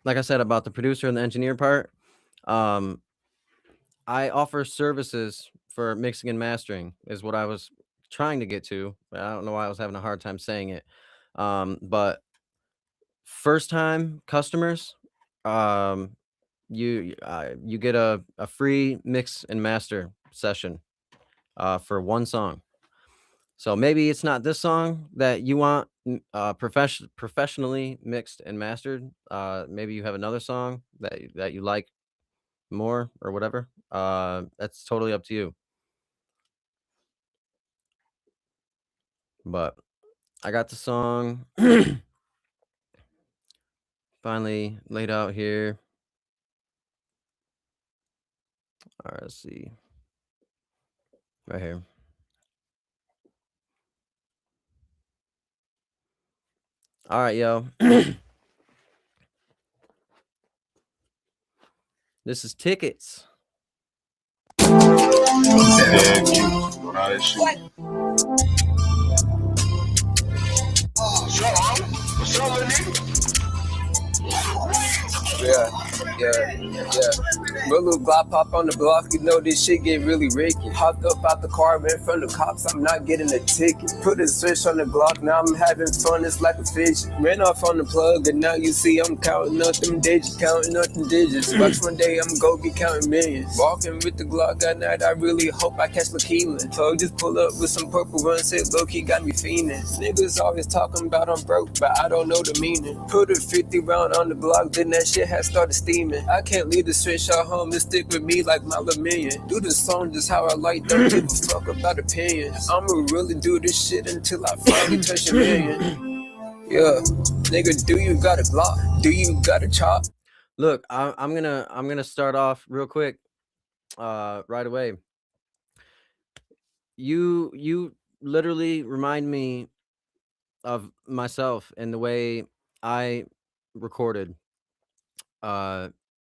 like I said about the producer and the engineer part, um, I offer services for mixing and mastering is what I was trying to get to. I don't know why I was having a hard time saying it. But first time customers, um, you get a free mix and master session for one song. So maybe it's not this song that you want professionally mixed and mastered. Maybe you have another song that you like more or whatever. That's totally up to you. But I got the song finally laid out here. All right, let's see. Right here. All right, yo. This is Tickets. Dead cute. Doing all that shit. What's up, little nigga? Yeah, yeah. Real little Glock pop on the block, you know this shit get really ricky. Hopped up out the car, ran from the cops, I'm not getting a ticket. Put a switch on the Glock, now I'm having fun, it's like a fish. Ran off on the plug, and now you see I'm counting up them digits, counting up them digits. Watch one day I'm gonna be counting millions. Walking with the Glock at night, I really hope I catch Lakeelan. Plug just pull up with some purple run, said low-key got me fiending. Niggas always talking about I'm broke, but I don't know the meaning. Put a 50 round on the Glock, then that shit has started steaming. I can't leave the switch shot home and stick with me like my million. Do the song just how I like, don't give a fuck about opinions. I'ma really do this shit until I finally touch a million. Yeah, nigga, do you got a Glock? Do you got a chop? Look, I'm gonna start off real quick, right away. You literally remind me of myself and the way I recorded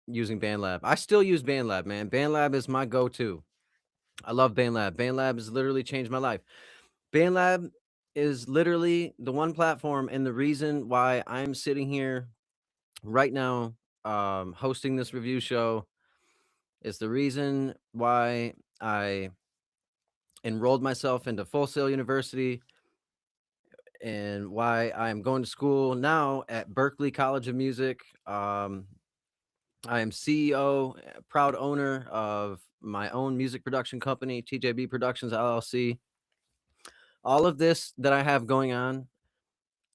using BandLab. I still use BandLab, man. BandLab is my go-to. I love BandLab. BandLab has literally changed my life. BandLab is literally the one platform and the reason why I'm sitting here right now hosting this review show. Is the reason why I enrolled myself into Full Sail University and why I'm going to school now at Berklee College of Music. I am CEO, proud owner of my own music production company, TJB Productions LLC. All of this that I have going on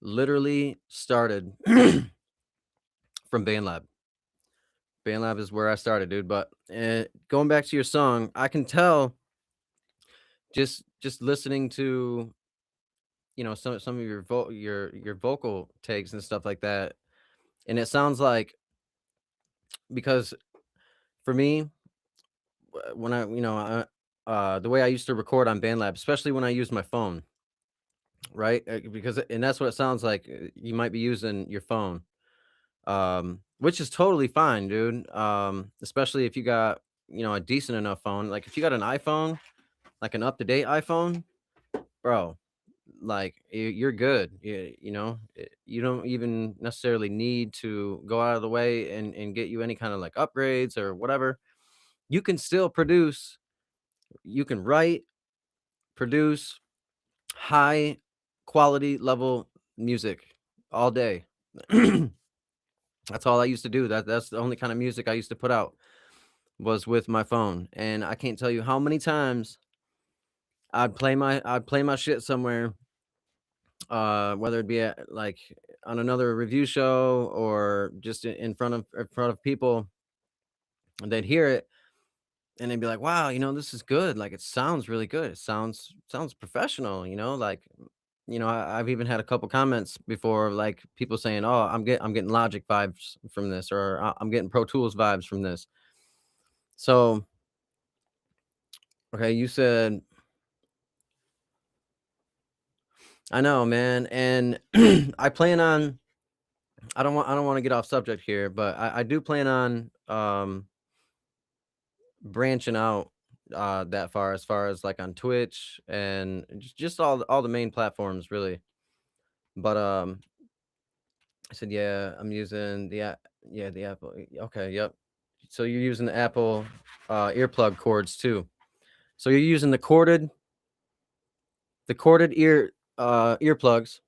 literally started from BandLab. BandLab is where I started, dude. But going back to your song, I can tell just listening to some of your your vocal takes and stuff like that, and it sounds like because for me when the way I used to record on BandLab, especially when I use my phone, right? Because and that's what it sounds like. You might be using your phone, which is totally fine, dude. Especially if you got a decent enough phone. Like if you got an iPhone, like an up to date iPhone, bro. Like you're good. You don't even necessarily need to go out of the way and get you any kind of like upgrades or whatever. You can still produce. You can write, produce high quality level music all day. That's all I used to do. That's the only kind of music I used to put out was with my phone. And I can't tell you how many times I'd play my shit somewhere, whether it be at, like on another review show or just in front of people, and they'd hear it and they'd be like, "Wow, this is good. Like it sounds really good. It sounds professional, like I've even had a couple comments before, like people saying, "Oh, I'm getting Logic vibes from this," or I'm getting Pro Tools vibes from this." So, okay, you said, I know, man, and I plan on. I don't want to get off subject here, but I do plan on branching out that far as like on Twitch and just all the main platforms really. But I said, yeah, I'm using the Apple. Okay, yep. So you're using the Apple earplug cords too. So you're using the corded earplugs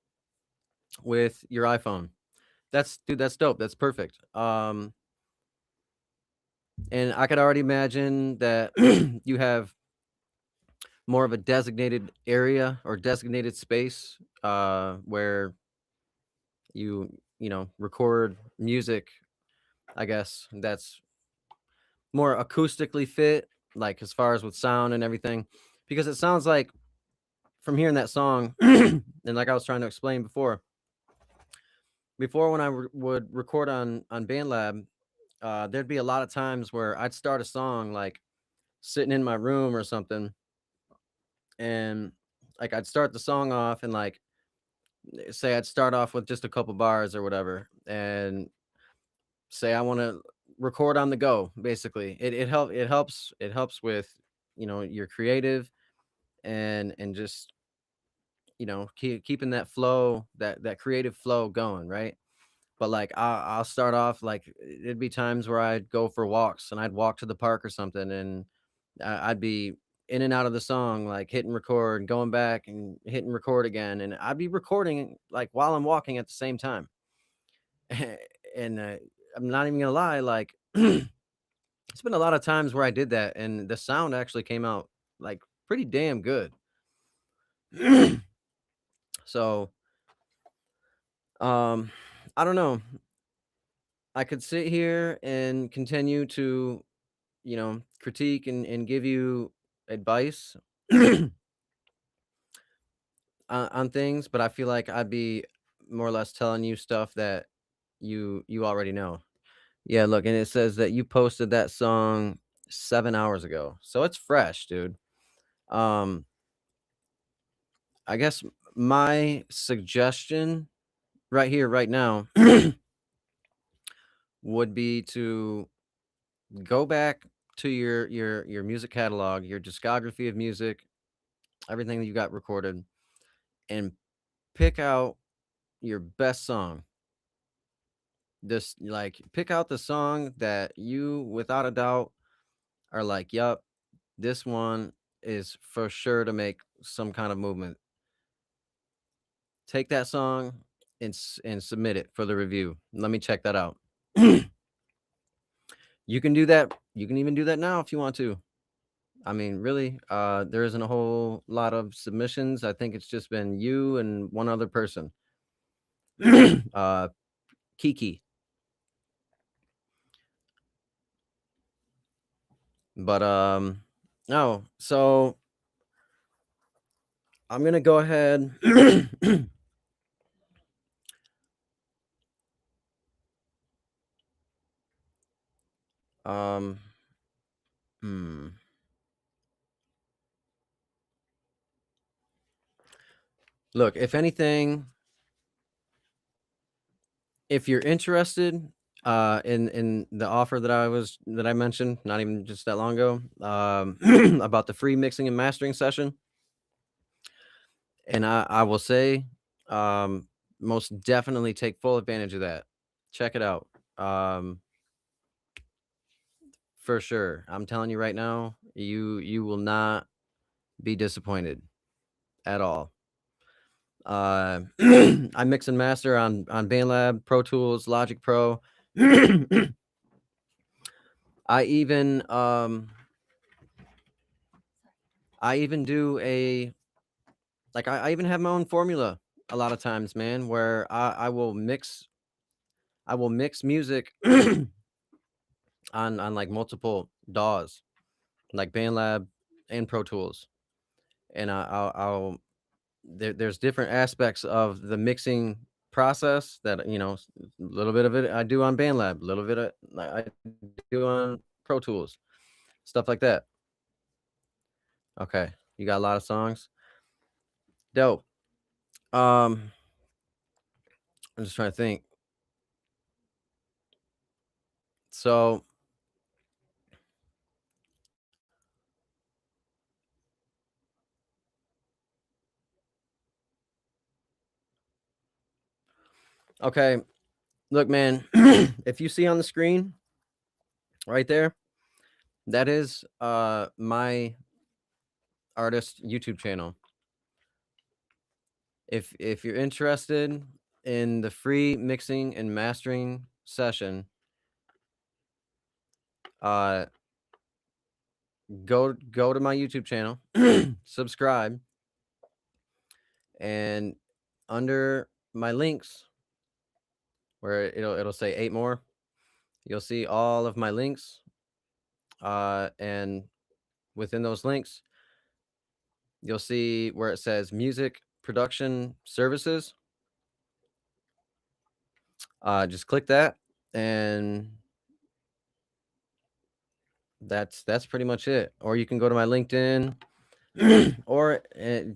with your iPhone. That's dope. That's perfect. And I could already imagine that you have more of a designated area or designated space where you record music, I guess, that's more acoustically fit, like as far as with sound and everything. Because it sounds like from hearing that song, and like I was trying to explain before when I would record on BandLab, there'd be a lot of times where I'd start a song like sitting in my room or something, and like I'd start the song off and like say I'd start off with just a couple bars or whatever, and say I want to record on the go. Basically, it helps with your creative and just keeping that flow, that creative flow going, right? But like I'll start off like it'd be times where I'd go for walks and I'd walk to the park or something, and I'd be in and out of the song, like hitting record, going back and hitting record again, and I'd be recording like while I'm walking at the same time. And I'm not even gonna lie, like it's been a lot of times where I did that, and the sound actually came out like pretty damn good. So um, I don't know. I could sit here and continue to critique and give you advice on things, but I feel like I'd be more or less telling you stuff that you already know. Yeah, look, and it says that you posted that song 7 hours ago, so it's fresh, dude. Um, I guess my suggestion right here, right now, would be to go back to your music catalog, your discography of music, everything that you got recorded, and pick out your best song. This like pick out the song that you without a doubt are like, yup, this one is for sure to make some kind of movement. Take that song and submit it for the review. Let me check that out. You can do that. You can even do that now if you want to. I mean, really, there isn't a whole lot of submissions. I think it's just been you and one other person. uh Kiki. But no, so I'm gonna go ahead. um hmm. Look, if anything, if you're interested in the offer that I mentioned, not even just that long ago, about the free mixing and mastering session, and I will say, um, most definitely take full advantage of that. Check it out. For sure. I'm telling you right now, you will not be disappointed at all. I mix and master on BandLab, Pro Tools, Logic Pro. I even I even do a like I even have my own formula a lot of times, man, where I will mix music on like multiple DAWs, like BandLab and Pro Tools, and I'll there's different aspects of the mixing process that a little bit of it I do on BandLab, a little bit of I do on Pro Tools, stuff like that. Okay, you got a lot of songs, dope. Um, I'm just trying to think. So okay, look, man, if you see on the screen right there, that is my artist YouTube channel. If you're interested in the free mixing and mastering session, uh, go to my YouTube channel, subscribe, and under my links, where it'll say 8 more, you'll see all of my links. And within those links, you'll see where it says music production services. Just click that, and that's pretty much it. Or you can go to my LinkedIn, or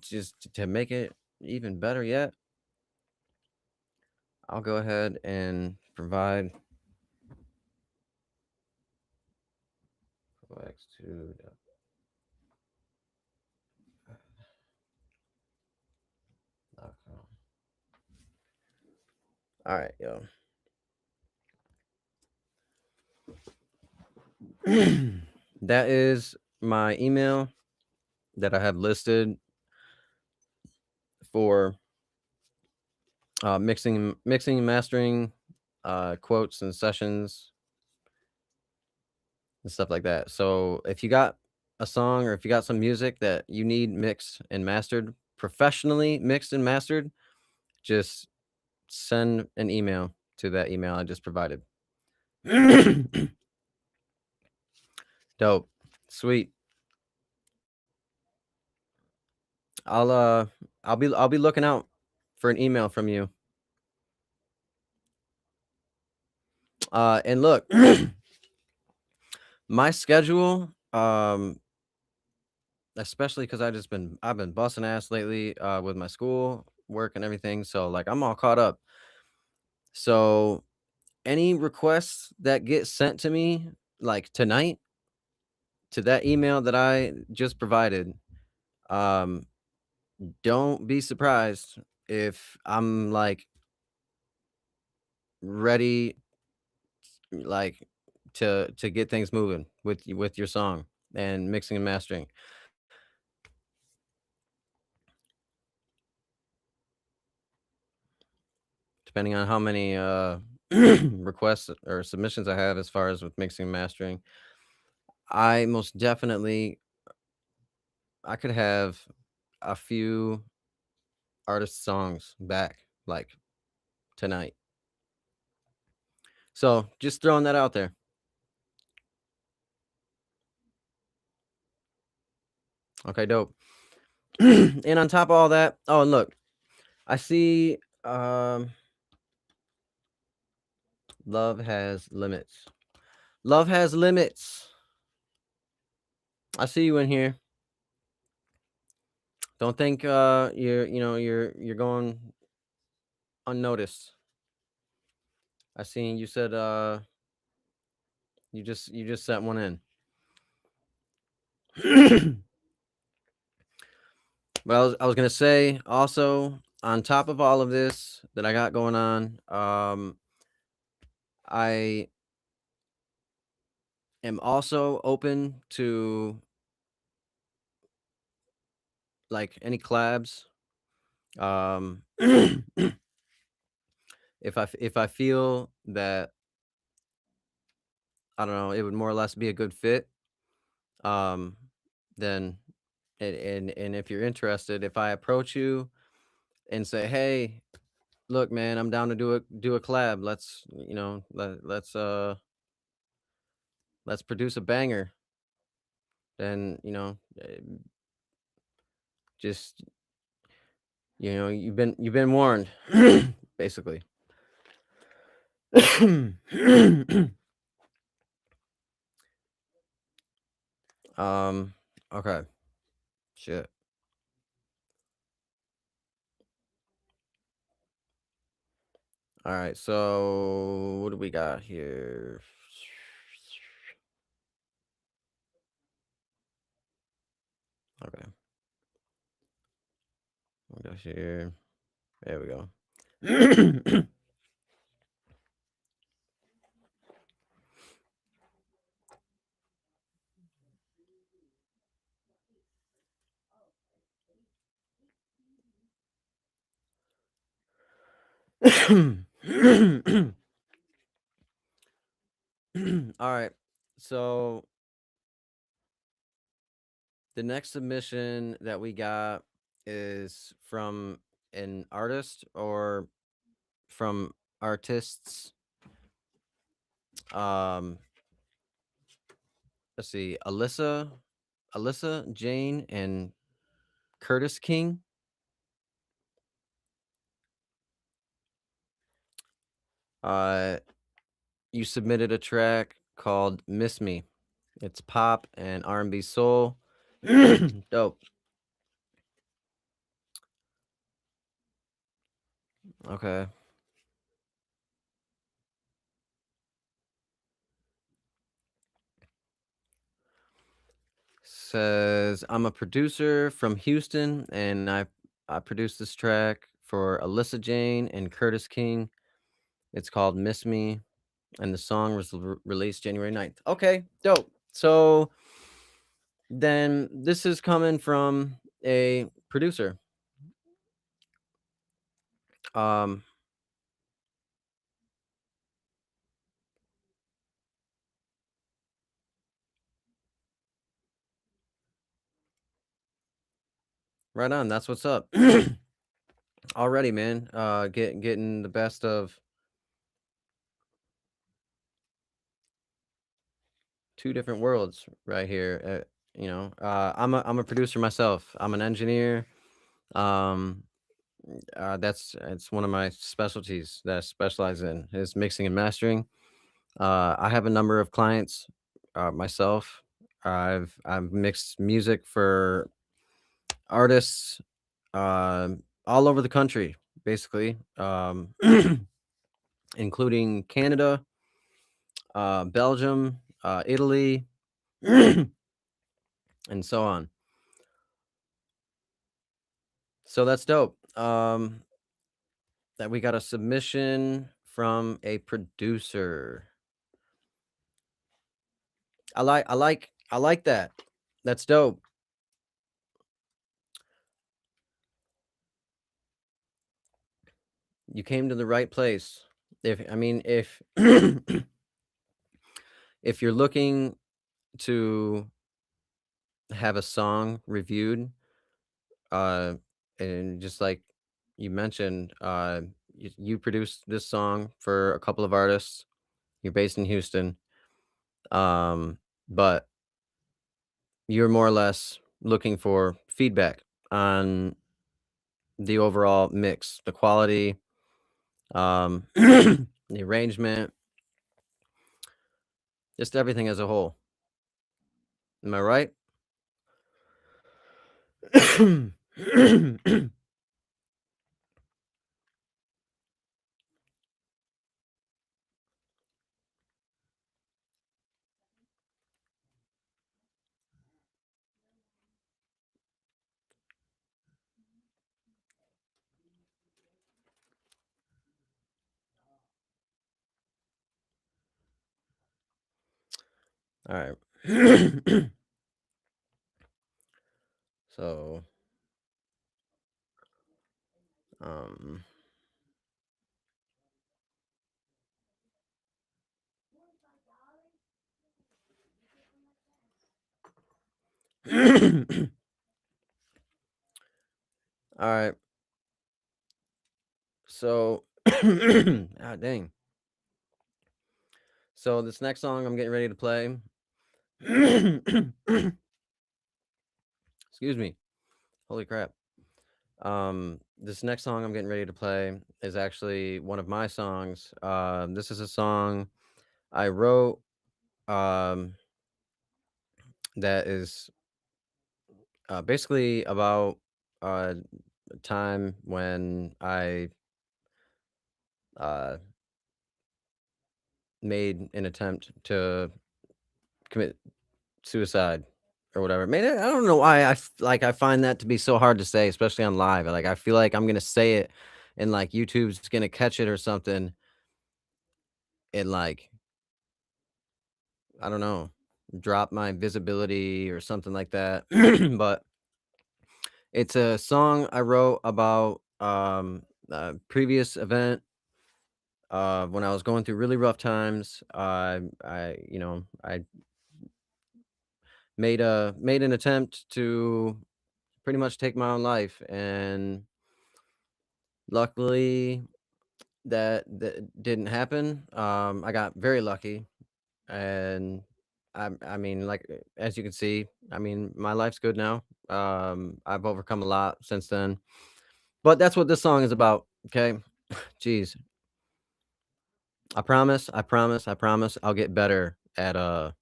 just to make it even better yet, I'll go ahead and provide x2. All right, yo. That is my email that I have listed for mixing and mastering, quotes and sessions and stuff like that. So if you got a song, or if you got some music that you need mixed and mastered, professionally mixed and mastered, just send an email to that email I just provided. Dope. Sweet. I'll be looking out for an email from you. And look, my schedule, especially because I've been busting ass lately, with my school work and everything. So like I'm all caught up. So any requests that get sent to me like tonight to that email that I just provided, um, don't be surprised if I'm like ready, like to get things moving with your song and mixing and mastering. Depending on how many requests or submissions I have as far as with mixing and mastering, I most definitely I could have a few artist songs back like tonight. So just throwing that out there. Okay, dope. And on top of all that, oh, and look, I see love has limits. Love has limits. I see you in here. Don't think you're going unnoticed. I seen you said you just sent one in. But I was gonna say also, on top of all of this that I got going on, I am also open to like any collabs. If I feel that, I don't know, it would more or less be a good fit, um, then and if you're interested, if I approach you and say, hey, look, man, I'm down to do a collab. Let's produce a banger. Then just you've been warned, basically. Okay, shit. All right, so what do we got here? Okay, we go here. There we go. All right. So the next submission that we got is from an artist or from artists. Um, let's see, Alyssa, Jane, and Curtis King. Uh, you submitted a track called "Miss Me." It's pop and R&B soul. Dope. Okay. Says I'm a producer from Houston, and I produced this track for Alyssa Jane and Curtis King. It's called "Miss Me," and the song was released January 9th. Okay, dope. So then this is coming from a producer. Um, right on. That's what's up. Already, man. Getting the best of two different worlds right here. I'm a producer myself. I'm an engineer. Um, that's it's one of my specialties that I specialize in is mixing and mastering. I have a number of clients myself. I've mixed music for artists all over the country, basically, including Canada, Belgium, Italy, and so on. So that's dope. That we got a submission from a producer. I like that. That's dope. You came to the right place. If I mean if if you're looking to have a song reviewed, uh and just like you mentioned, you produced this song for a couple of artists. You're based in Houston. But you're more or less looking for feedback on the overall mix, the quality, the arrangement, just everything as a whole. Am I right? All right. So, um, all right. So, ah, dang. So this next song I'm getting ready to play. Excuse me. Holy crap. This next song I'm getting ready to play is actually one of my songs. This is a song I wrote um, that is basically about a time when I uh, made an attempt to commit suicide or whatever. Man, I don't know why I find that to be so hard to say, especially on live. Like I feel like I'm gonna say it, and like YouTube's gonna catch it or something, and like I don't know, drop my visibility or something like that. But it's a song I wrote about a previous event when I was going through really rough times. I made an attempt to pretty much take my own life, and luckily that didn't happen. I got very lucky, and I mean, like, as you can see, I mean, my life's good now. I've overcome a lot since then, but that's what this song is about. Okay, jeez, I promise, I'll get better at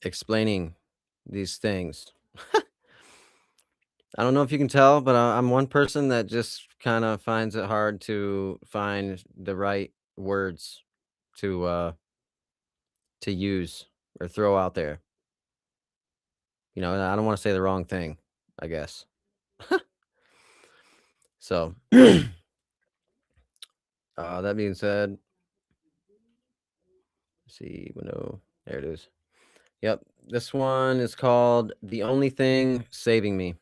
explaining these things. I don't know if you can tell, but I'm one person that just kind of finds it hard to find the right words to to use or throw out there. I don't want to say the wrong thing, I guess. So, that being said, let's see, window. There it is. Yep, this one is called "The Only Thing Saving Me."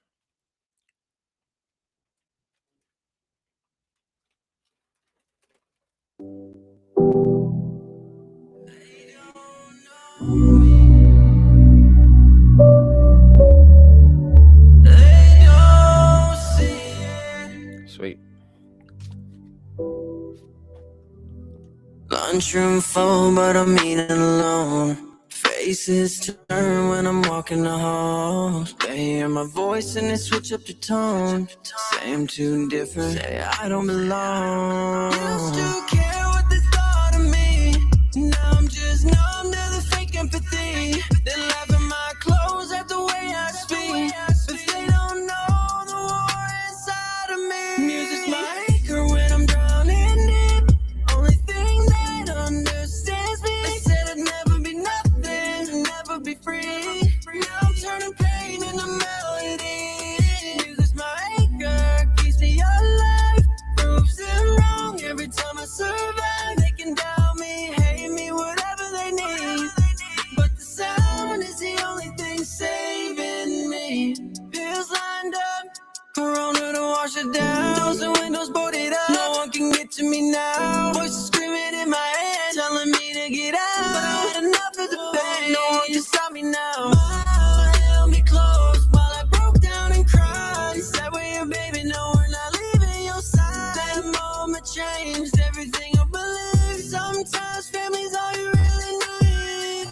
Sweet. Lunchroom full, but I'm eating alone. Faces turn when I'm walking the halls. They hear my voice and they switch up the tone. Say I'm too different, say I don't belong. Used to care what they thought of me. Now I'm just numb to the fake empathy. They laugh at my clothes, at the way I speak. But they don't know the war inside of me. Music's my anchor when I'm drowning deep. Only thing that understands me. They said I'd never be nothing, never be free. Now I'm turning pain into melody. Music's my anchor, keeps me alive. Proves them wrong every time I survive. They can doubt me, hate me, whatever they need. But the sound is the only thing saving me. Pills lined up, Corona to wash it down. Doors and windows boarded up, no one can get to me now. Voices screaming in my head, telling me to get out. But I had enough of the pain, no one can stop me now. Mama held me close while I broke down and cried. He said, well, your baby, no, we're not leaving your side. That moment changed everything I believe. Sometimes family's all you really need.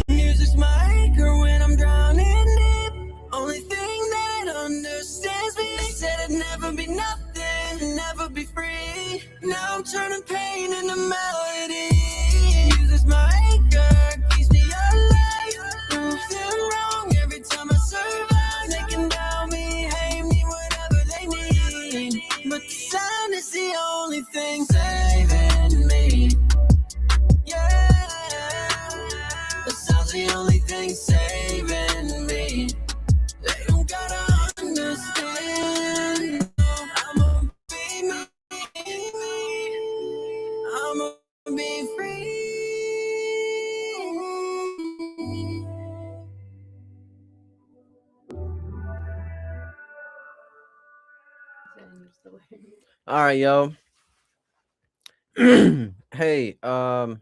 Music's my anchor when I'm drowning deep. Only thing that understands me. They said I'd never be nothing, never be free. Now I'm turning pain into melody. Music's my anchor, keeps me alive. Proves them wrong every time I survive. They can doubt me, hate me, whatever they need. But the sound is the only thing saving me. Yeah, the sound's the only thing saving me. They don't gotta understand. I'ma be me. I'ma be free. All right, yo. Hey, I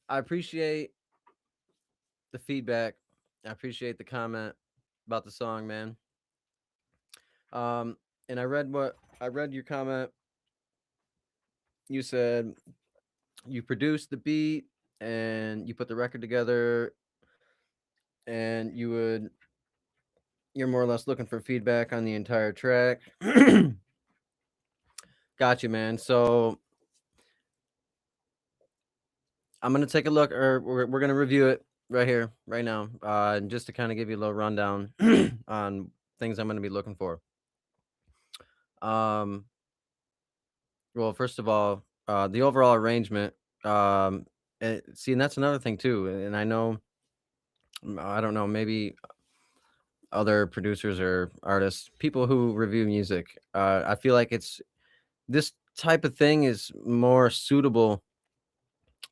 appreciate the feedback. I appreciate the comment about the song, man. And I read your comment. You said you produced the beat and you put the record together, and you're more or less looking for feedback on the entire track. Got you, man. So I'm gonna take a look, or we're gonna review it right here, right now, just to kind of give you a little rundown on things I'm gonna be looking for. Um, well, first of all, the overall arrangement. See, and that's another thing too. And I know, I don't know, maybe other producers or artists, people who review music. I feel like this type of thing is more suitable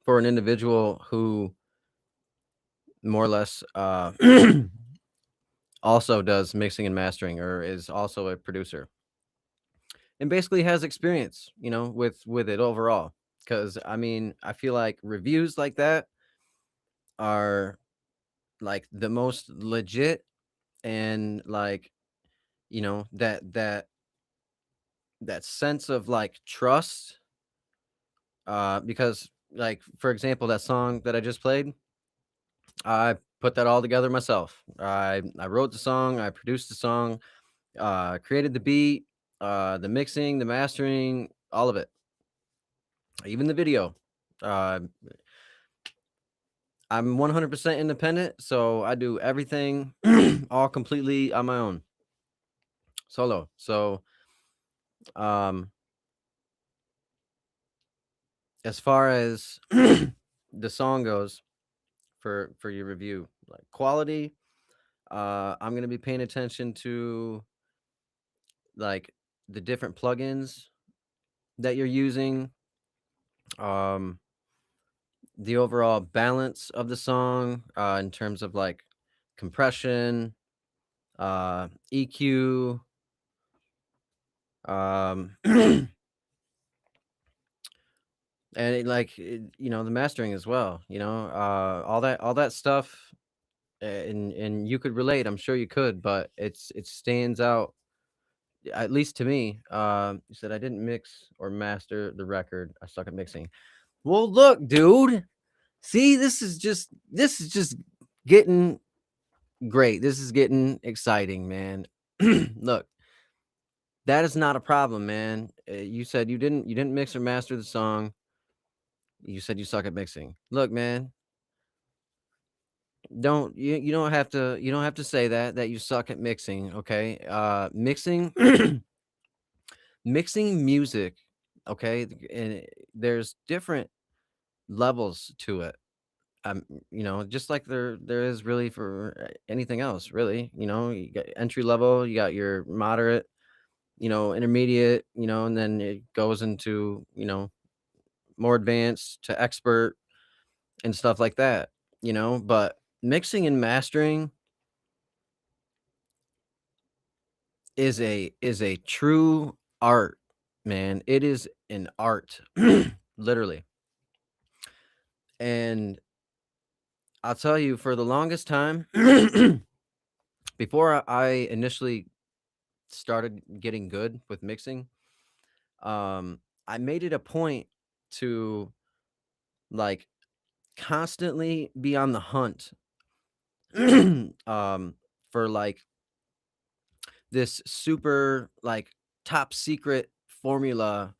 for an individual who more or less also does mixing and mastering, or is also a producer, and basically has experience, with it overall. Because I mean, I feel like reviews like that are like the most legit, and like, that sense of like trust. Because like, for example, that song that I just played, I put that all together myself. I wrote the song, I produced the song, created the beat, the mixing, the mastering, all of it, even the video. Uh, I'm 100% independent, so I do everything all completely on my own, solo. So, um, as far as the song goes, for your review, like quality, I'm gonna be paying attention to like the different plugins that you're using, um, the overall balance of the song, in terms of like compression, EQ, and the mastering as well. All that stuff, and you could relate. I'm sure you could, but it stands out, at least to me. You said I didn't mix or master the record. I suck at mixing. Well, look, dude. See, this is just getting great. This is getting exciting, man. Look, that is not a problem, man. You said you didn't mix or master the song. You said you suck at mixing. Look, man, you don't have to say that you suck at mixing, okay? Mixing mixing music, okay? And there's different levels to it. Just like there is really for anything else, really. You got entry level, you got your moderate, intermediate, and then it goes into, more advanced to expert and stuff like that, but mixing and mastering is a true art, man. It is an art, literally. And I'll tell you, for the longest time, before I initially started getting good with mixing, I made it a point to like constantly be on the hunt, um, for like this super like top secret formula,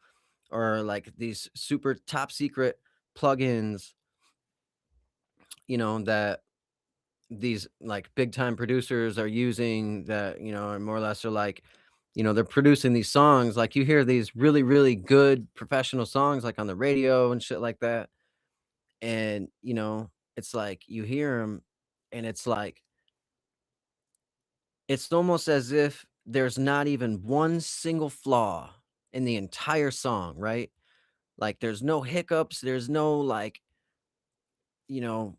or like these super top secret plugins, that these like big time producers are using, that, are more or less are like, they're producing these songs. Like, you hear these really, really good professional songs like on the radio and shit like that. And, it's like you hear them, and it's almost as if there's not even one single flaw in the entire song, right? Like, there's no hiccups, there's no like, you know,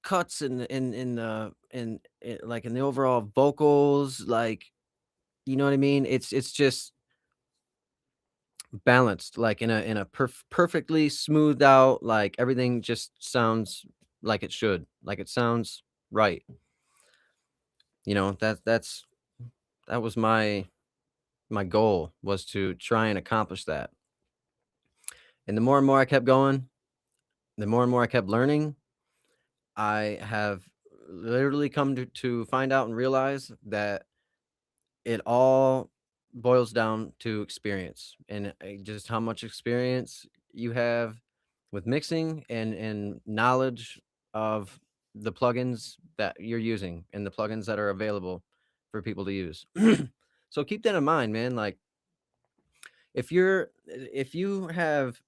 cuts like in the overall vocals, like, you know what I mean? It's just balanced, like in a perfectly smoothed out, like everything just sounds like it should, like it sounds right. That was my goal, was to try and accomplish that. And the more and more I kept going, the more and more I kept learning, I have literally come to find out and realize that it all boils down to experience, and just how much experience you have with mixing, and knowledge of the plugins that you're using, and the plugins that are available for people to use. So keep that in mind, man. Like, if you have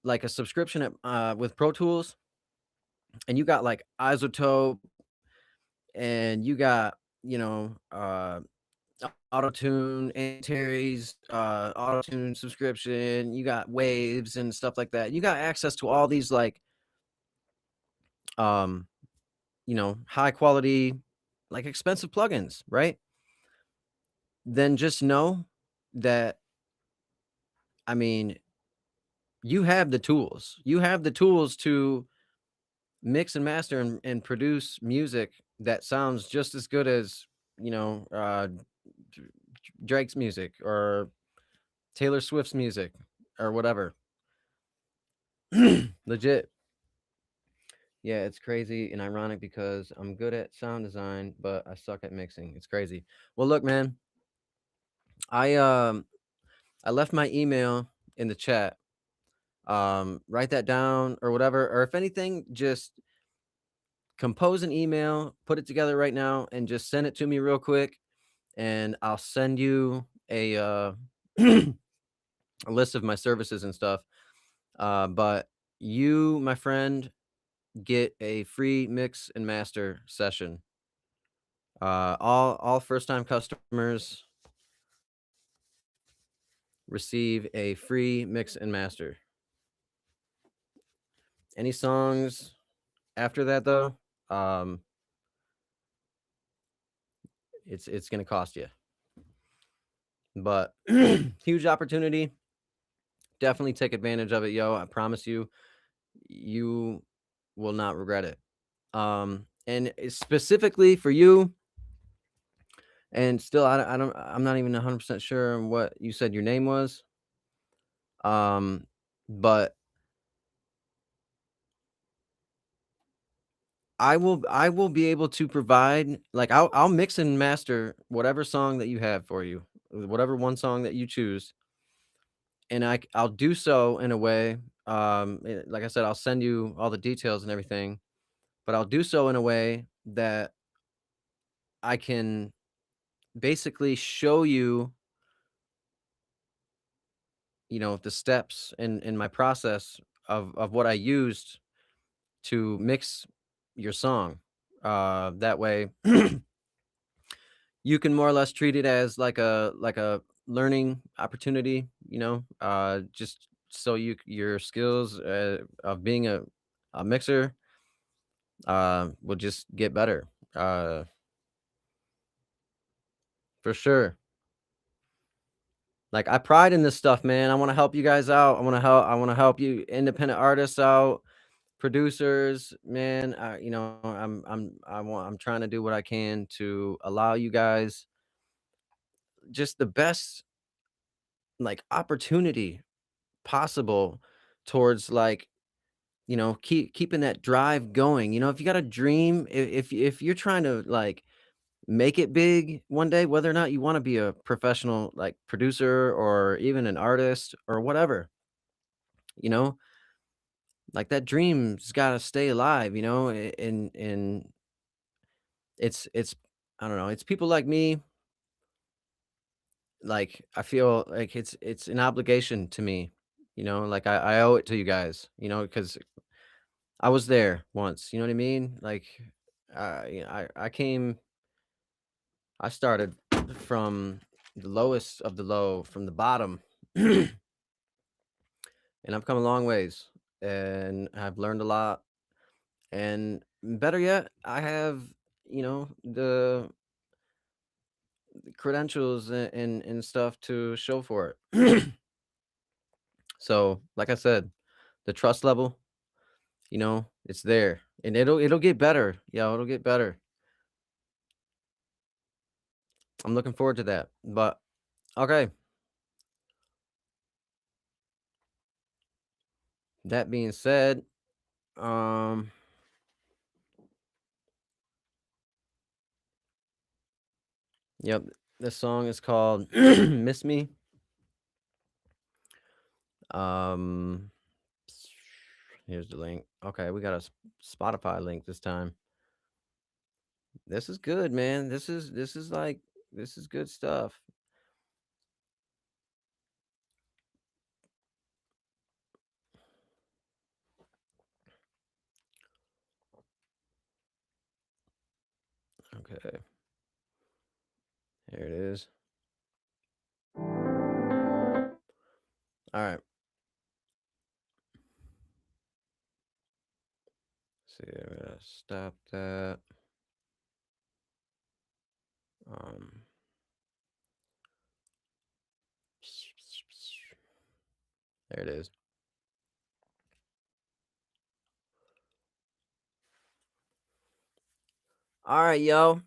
like a subscription with Pro Tools, and you got like Isotope, and you got, auto tune and Terry's auto tune subscription, you got waves and stuff like that, you got access to all these like, um high quality like expensive plugins, right? Then just know that, I mean, you have the tools. You have the tools to mix and master and produce music that sounds just as good as, you know, Drake's music or Taylor Swift's music or whatever. Legit. Yeah, it's crazy and ironic because I'm good at sound design, but I suck at mixing. It's crazy. Well, look, man, I um I left my email in the chat. Write that down or whatever, or if anything, just compose an email, put it together right now, and just send it to me real quick, and I'll send you a list of my services and stuff. But you, my friend, get a free mix and master session. All first time customers receive a free mix and master. Any songs after that though, um, it's gonna cost you. But huge opportunity. Definitely take advantage of it, yo. I promise you, you will not regret it. And specifically for you, and still, I'm not even 100% sure what you said your name was. But I will be able to provide, like, I'll mix and master whatever song that you have for you, whatever one song that you choose, and I'll do so in a way. Like I said, I'll send you all the details and everything, but I'll do so in a way that I can basically show you, you know, the steps in my process of what I used to mix your song. That way, you can more or less treat it as like a learning opportunity, you know, just so your skills of being a mixer will just get better. Uh, for sure. Like I pride in this stuff, man. I want to help you guys out. I want to help you independent artists out, producers, man. You know, I'm trying to do what I can to allow you guys just the best like opportunity possible towards like, you know, keeping that drive going. You know, if you got a dream, if you're trying to like make it big one day, whether or not you want to be a professional like producer or even an artist or whatever, you know, like that dream's got to stay alive, you know. And it's I don't know, it's people like me, like I feel like it's an obligation to me, you know, like I owe it to you guys, you know, because I was there once, you know what I mean? Like, I came, I started from the lowest of the low, from the bottom, and I've come a long ways, and I've learned a lot, and better yet, I have, you know, the credentials and stuff to show for it. So, like I said, the trust level, you know, it's there, and it'll get better. Yeah, it'll get better. I'm looking forward to that. But okay, that being said, um, yep, this song is called "Miss Me." Um, here's the link. Okay, we got a Spotify link this time. This is good, man. This is like this is good stuff. Okay, here it is. All right. See, I'm gonna stop that. Um, there it is. All right, yo.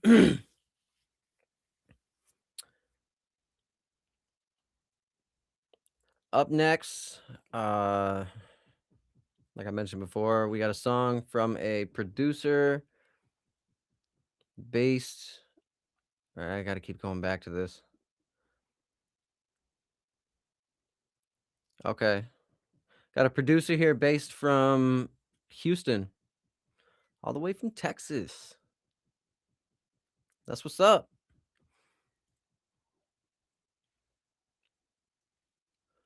Up next, like I mentioned before, we got a song from a producer based. All right, I got to keep going back to this. Okay. Got a producer here based from Houston, all the way from Texas. That's what's up.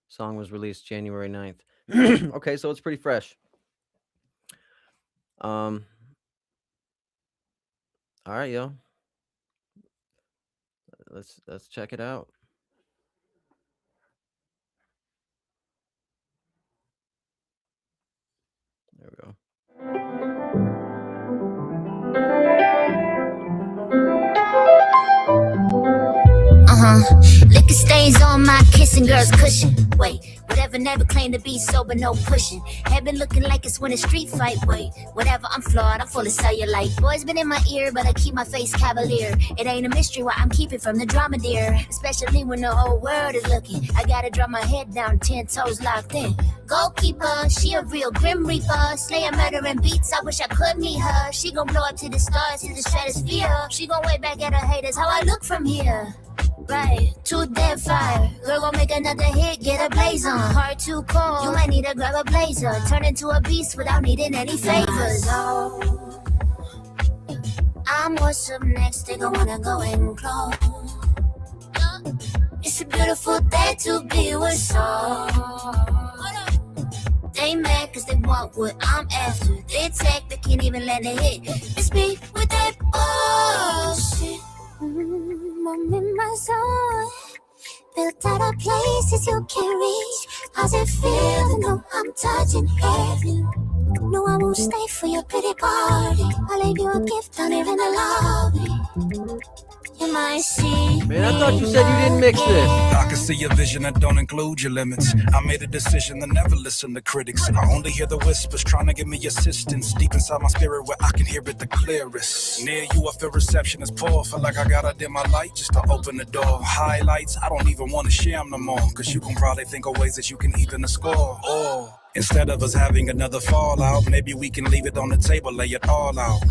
Song was released January 9th. Okay, so it's pretty fresh. All right, yo. Let's check it out. There we go. Liquor stains on my kissing girl's cushion. Wait, whatever, never claimed to be sober, no pushing. Head been looking like it's winning street fight. Wait, whatever, I'm flawed, I'm full of cellulite. Boys been in my ear, but I keep my face cavalier. It ain't a mystery why I'm keeping from the drama, dear. Especially when the whole world is looking. I gotta drop my head down, 10 toes locked in. Goalkeeper, she a real grim reaper. Slayer, murdering beats, I wish I could meet her. She gon' blow up to the stars, to the stratosphere. She gon' wave back at her haters, how I look from here. Right, too dead fire. Girl gon' make another hit, get a blaze on. Heart too cold, you might need to grab a blazer. Turn into a beast without needing any favors. Oh, I'm what's up next, they gon' wanna go and close. It's a beautiful day to be with soul. They mad cause they want what I'm after. They attack, they can't even let it hit. It's me with that bullshit. I'm in my zone. Built out of places you can't reach. How's it feel to know I'm touching heaven? No, I won't stay for your pretty party. I'll leave you a gift down here in the lobby. You might see. Man, I thought you said you didn't mix this. I can see a vision that don't include your limits. I made a decision to never listen to critics. I only hear the whispers trying to give me assistance. Deep inside my spirit where I can hear it the clearest. Near you I feel reception is poor. Feel like I gotta dim my light just to open the door. Highlights, I don't even want to share them no more. Cause you can probably think of ways that you can even score. Or instead of us having another fallout, maybe we can leave it on the table, lay it all out.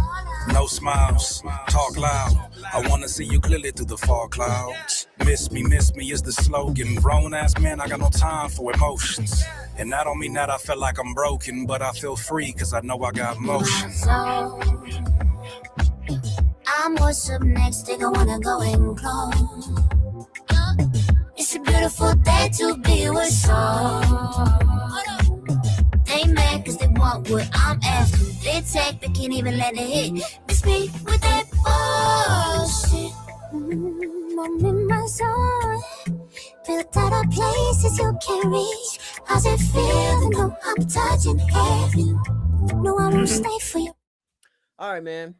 No smiles, talk loud. I wanna see you clearly through the fog clouds. Miss me is the slogan. Grown ass man, I got no time for emotions. And I don't mean that I feel like I'm broken, but I feel free cause I know I got motion. I'm what's up next, they gon' wanna go and close. It's a beautiful day to be with soul. They mad cause they want what I'm after. They attack, they can't even let it hit. It's me with that bullshit. I'm in my zone. Built out of places you can't reach. How's it feel to know I'm touching heaven? No, I won't stay for you. All right, man.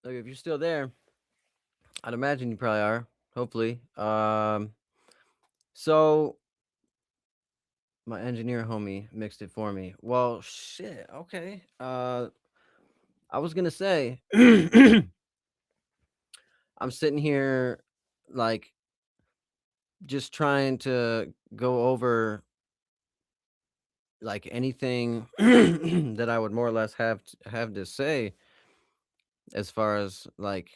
Look, if you're still there, I'd imagine you probably are. Hopefully. So my engineer homie mixed it for me. Well, shit. Okay. I was gonna say, I'm sitting here, like, just trying to go over like anything that I would more or less have to say as far as like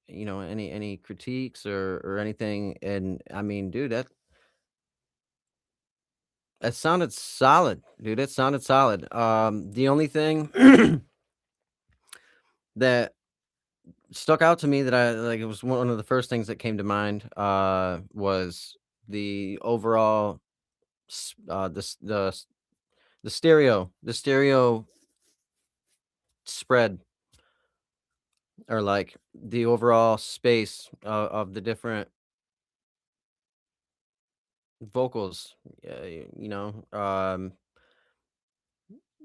any critiques or anything. And I mean, dude, that sounded solid, dude. It sounded solid. The only thing that stuck out to me that I like, it was one of the first things that came to mind, was the overall the stereo spread, or like the overall space of the different vocals. You know,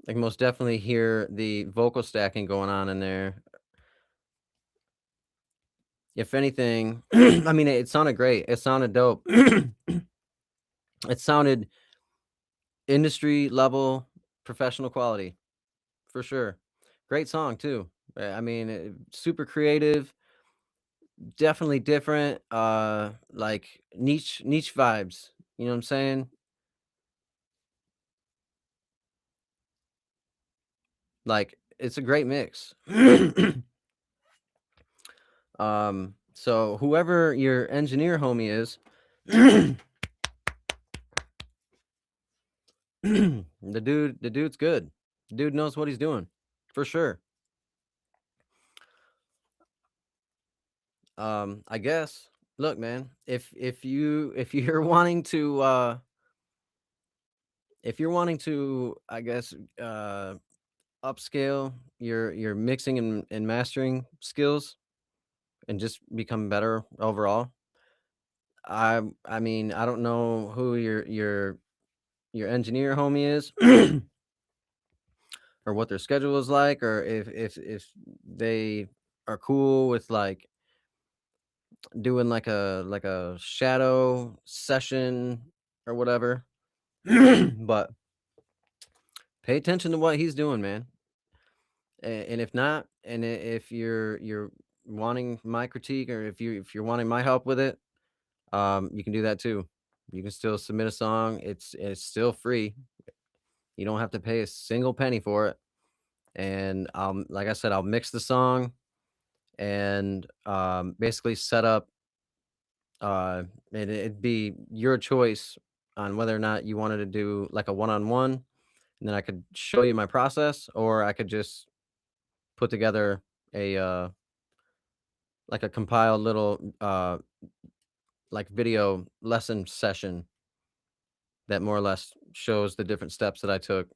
I can most definitely hear the vocal stacking going on in there. If anything, I mean, it sounded great. It sounded dope. It sounded industry level, professional quality for sure. Great song too. I mean, super creative, definitely different. Like niche vibes. You know what I'm saying? Like it's a great mix. So whoever your engineer homie is, the dude's good. The dude knows what he's doing, for sure. I guess. Look, man, if you're wanting to if you're wanting to, I guess, upscale your mixing and mastering skills and just become better overall. I mean, I don't know who your engineer homie is or what their schedule is like, or if they are cool with like doing like a shadow session or whatever. But pay attention to what he's doing, man. And if not, and if you're wanting my critique, or if you're wanting my help with it, you can do that too. You can still submit a song. It's still free. You don't have to pay a single penny for it. And like I said, I'll mix the song and basically set up. It'd be your choice on whether or not you wanted to do like a one-on-one, and then I could show you my process, or I could just put together a like a compiled little like video lesson session that more or less shows the different steps that I took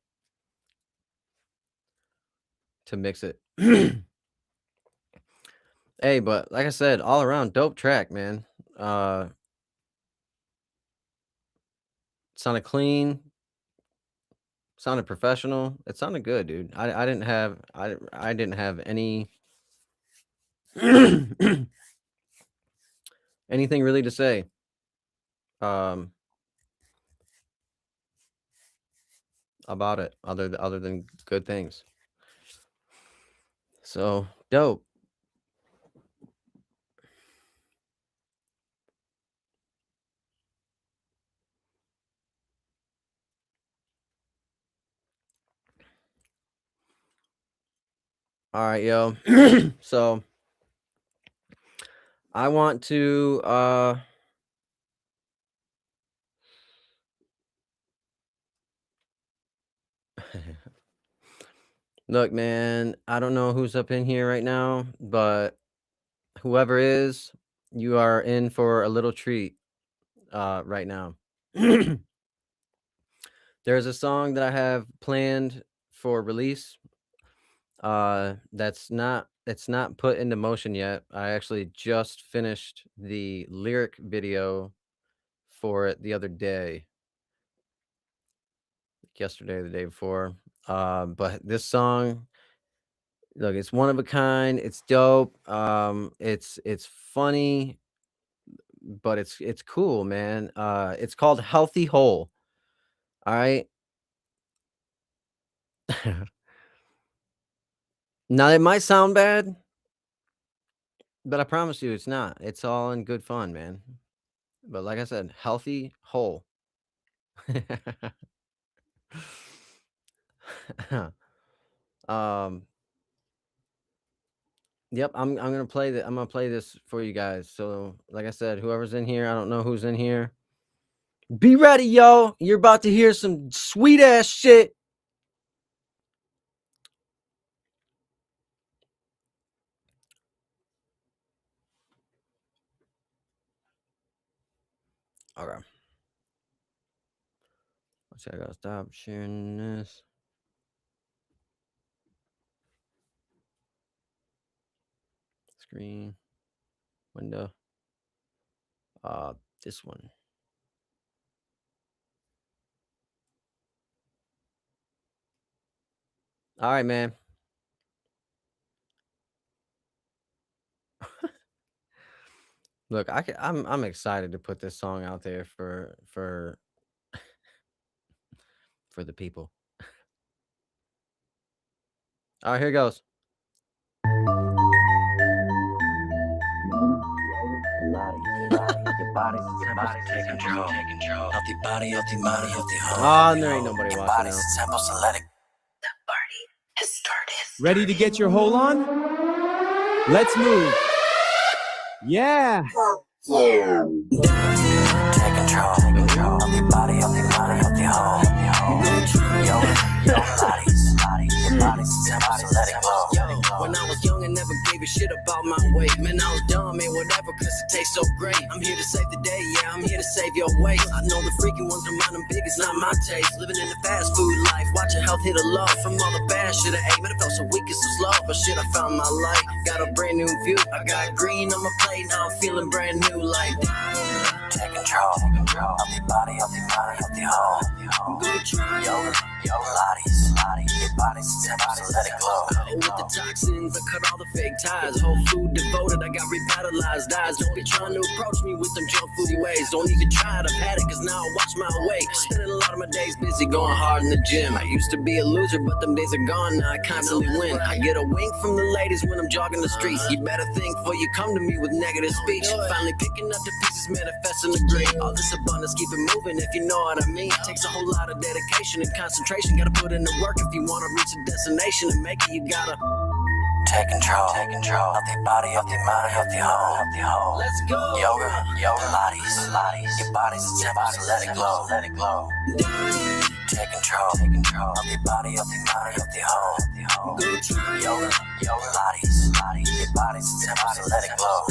to mix it. Hey, but like I said, all around dope track, man. Uh Sounded clean, sounded professional. It sounded good, dude. I didn't have any anything really to say. Um about it other than good things. So, dope. All right, yo. So, I want to look, man, I don't know who's up in here right now, but whoever is, you are in for a little treat right now. There's a song that I have planned for release. That's not it's not put into motion yet. I actually just finished the lyric video for it the other day, yesterday or the day before. But this song, look, it's one of a kind. It's dope. It's funny, but it's cool, man. It's called Healthy Whole. All right. Now it might sound bad, but I promise you it's not. It's all in good fun, man. But like I said, healthy whole. um yep, I'm gonna play I'm gonna play this for you guys. So like I said, whoever's in here, I don't know who's in here. Be ready, yo. You're about to hear some sweet ass shit. Okay. Let's see, I gotta stop sharing this. Screen. Window. This one. All right, man. Look, I'm excited to put this song out there for the people. All right, here goes. Oh, and there ain't nobody watching now. Ready to get your hole on? Let's move. Yeah. When I was young and never gave a shit about my weight. Man, I was dumb, man, whatever, cause it tastes so great. I'm here to save the day, yeah, I'm here to save your waist. I know the freaky ones don't mind them big, it's not my taste. Living in the fast food life, watching health hit a low. From all the bad shit I ate, man, I felt so weak and so slow. But shit, I found my light, got a brand new view. I got green on my plate, now I'm feeling brand new like take control of your body, of your mind, of your home. Your body's a temple, so let it glow. With the toxins, I cut all the fake ties. Whole food devoted, I got revitalized eyes. Don't be trying to approach me with them junk food ways. Don't even try to pat it, cause now I watch my weight. Spending a lot of my days busy going hard in the gym. I used to be a loser, but them days are gone, now I constantly win. I get a wink from the ladies when I'm jogging the streets. You better think before you come to me with negative speech. Finally picking up the pieces, manifesting the dream. All this abundance, keep it moving if you know what I mean. Takes a whole lot of dedication and concentration. Gotta put in the work if you wanna reach a destination and make it. You gotta take control of your body, of your mind, of your home. Let's go. Yoga, Pilates. Your body's a temple, so let it glow. Take control of your body, of your mind, of your home. Yoga, Pilates. Your body's a temple, so let it glow.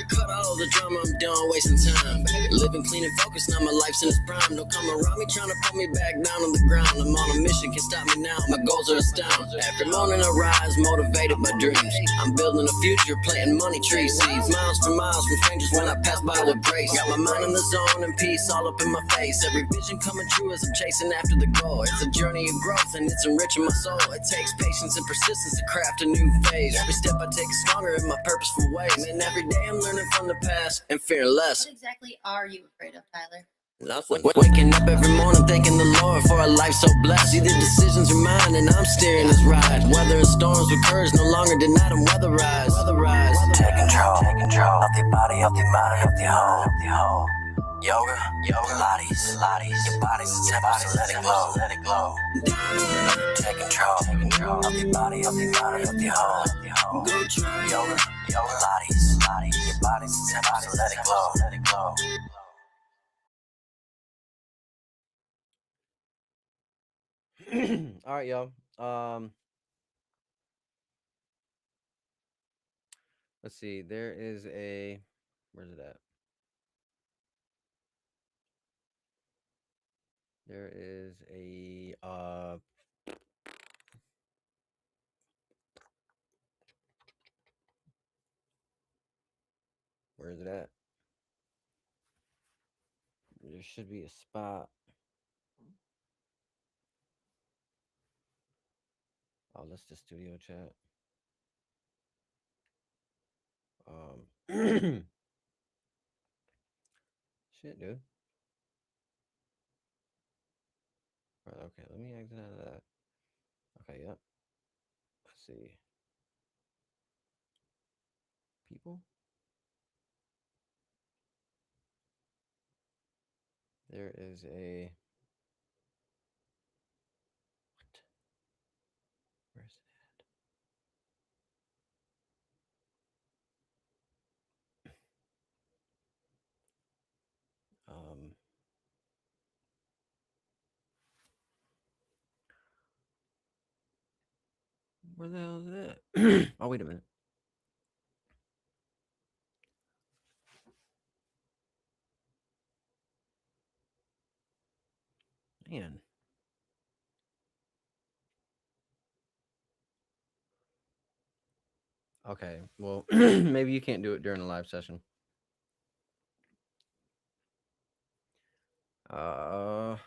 Cut all the drama, I'm done wasting time. Living clean and focused, now my life's in its prime. Don't come around me trying to put me back down on the ground. I'm on a mission, can't stop me now. My goals are astounding. Every morning I rise, motivated by dreams. I'm building a future, planting money tree seeds. Miles from strangers when I pass by with grace. Got my mind in the zone and peace all up in my face. Every vision coming true as I'm chasing after the goal. It's a journey of growth and it's enriching my soul. It takes patience and persistence to craft a new phase. Every step I take is stronger in my purposeful ways. And every day I'm learning from the past and fearing less. What exactly are you afraid of, Tyler? Nothing. Waking up every morning thanking the Lord for a life so blessed. See, the decisions are mine and I'm steering this ride. Weather and storms with courage, no longer deny them weatherize. Take control of your body, of your mind, of your home. Yoga, Pilates. Your body's a temple, so let it glow. Take control of your body, of your mind, of your home. Yoga, Pilates. Your body's a temple, so let it glow. All right, yo. Let's see. There is a. Where's it at? There is a. Where is it at? There should be a spot. Oh, let's just studio chat. Shit, dude. Right, okay, let me exit out of that. Okay, yep. Let's see. People. There is a. What? Where's it at? Where the hell is it? Oh, wait a minute. Man. Okay, well, maybe you can't do it during a live session. Uh,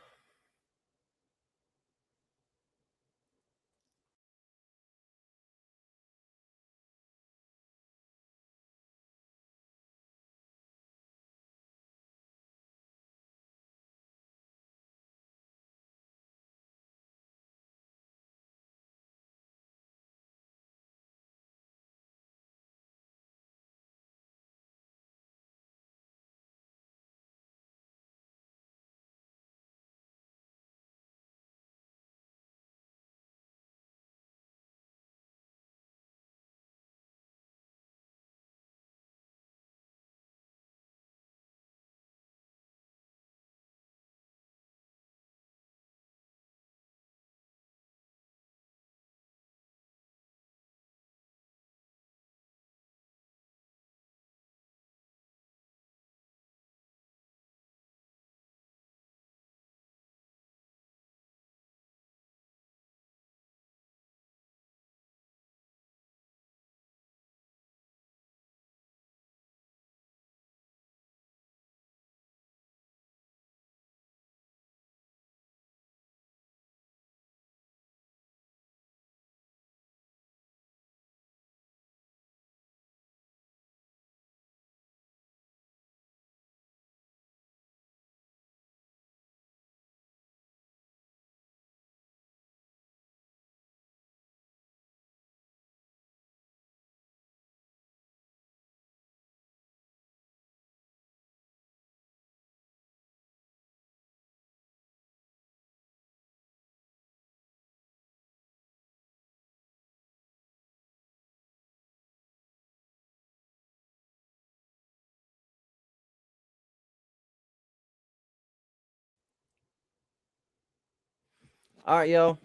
All right, yo.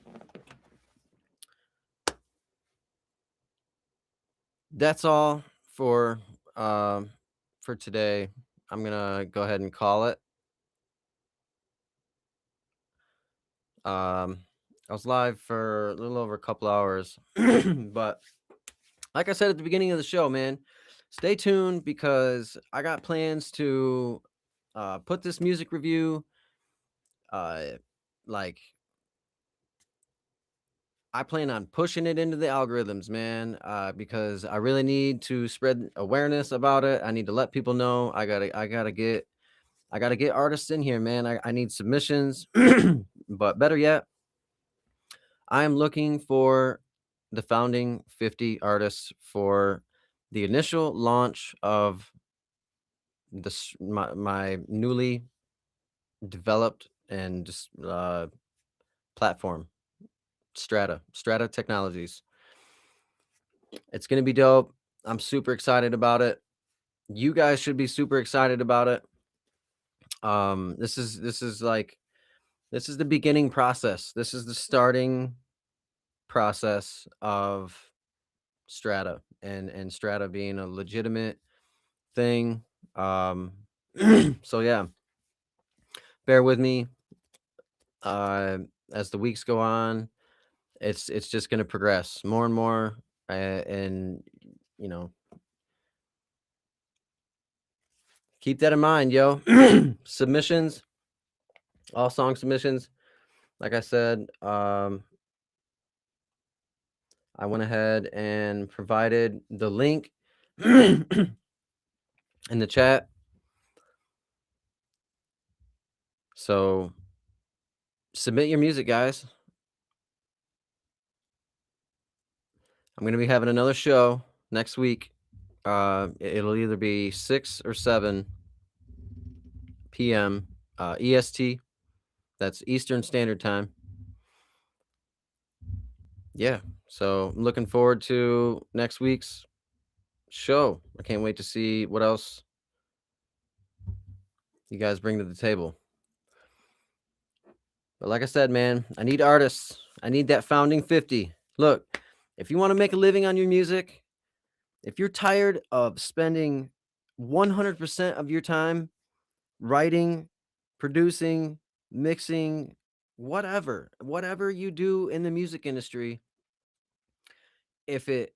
That's all um for today. I'm gonna go ahead and call it. Um, I was live for a little over a couple hours, but like I said at the beginning of the show, man, stay tuned because I got plans to put this music review like I plan on pushing it into the algorithms, man, because I really need to spread awareness about it. I need to let people know. I gotta get artists in here, man. I need submissions, but better yet, I am looking for the founding 50 artists for the initial launch of my newly developed and platform, Strata Technologies. It's gonna be dope. I'm super excited about it. You guys should be super excited about it. This is the beginning process. This is the starting process of Strata and Strata being a legitimate thing. Um, so yeah, bear with me. As the weeks go on, it's just gonna progress more and more, and you know, keep that in mind, yo. Submissions, all song submissions. Like I said, I went ahead and provided the link in the chat. So submit your music, guys. I'm going to be having another show next week. It'll either be 6 or 7 p.m. EST. That's Eastern Standard Time. Yeah. So I'm looking forward to next week's show. I can't wait to see what else you guys bring to the table. But like I said, man, I need artists. I need that founding 50. Look, if you want to make a living on your music, if you're tired of spending 100% of your time writing, producing, mixing, whatever you do in the music industry, if it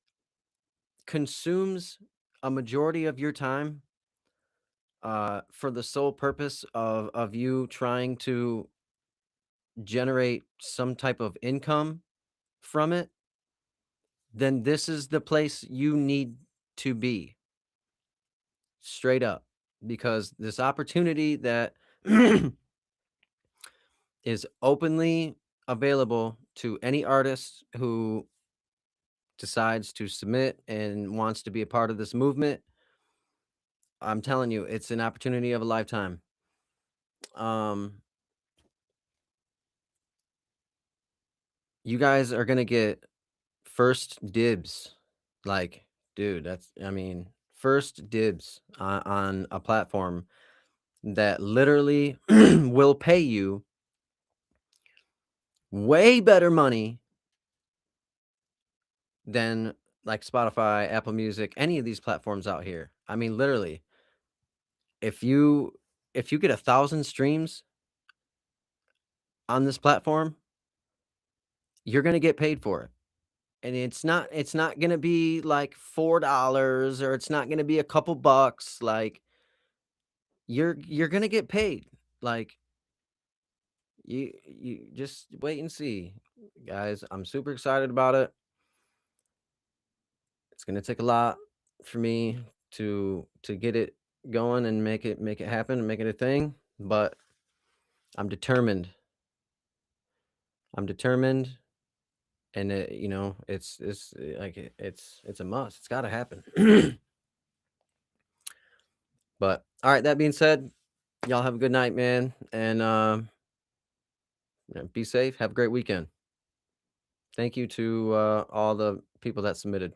consumes a majority of your time for the sole purpose of you trying to generate some type of income from it, then this is the place you need to be. Straight up. Because this opportunity that is openly available to any artist who decides to submit and wants to be a part of this movement, I'm telling you, it's an opportunity of a lifetime. You guys are gonna get first dibs. Like, dude, first dibs on a platform that literally will pay you way better money than like Spotify, Apple Music, any of these platforms out here. I mean, literally, if you get 1,000 streams on this platform, you're gonna get paid for it. And it's not gonna be like $4 or it's not gonna be a couple bucks. Like you're gonna get paid. Like you just wait and see, guys. I'm super excited about it. It's gonna take a lot for me to get it going and make it happen and make it a thing, but I'm determined. I'm determined, and it's a must. It's got to happen. But all right, that being said, y'all have a good night, man, and be safe. Have a great weekend. Thank you to all the people that submitted.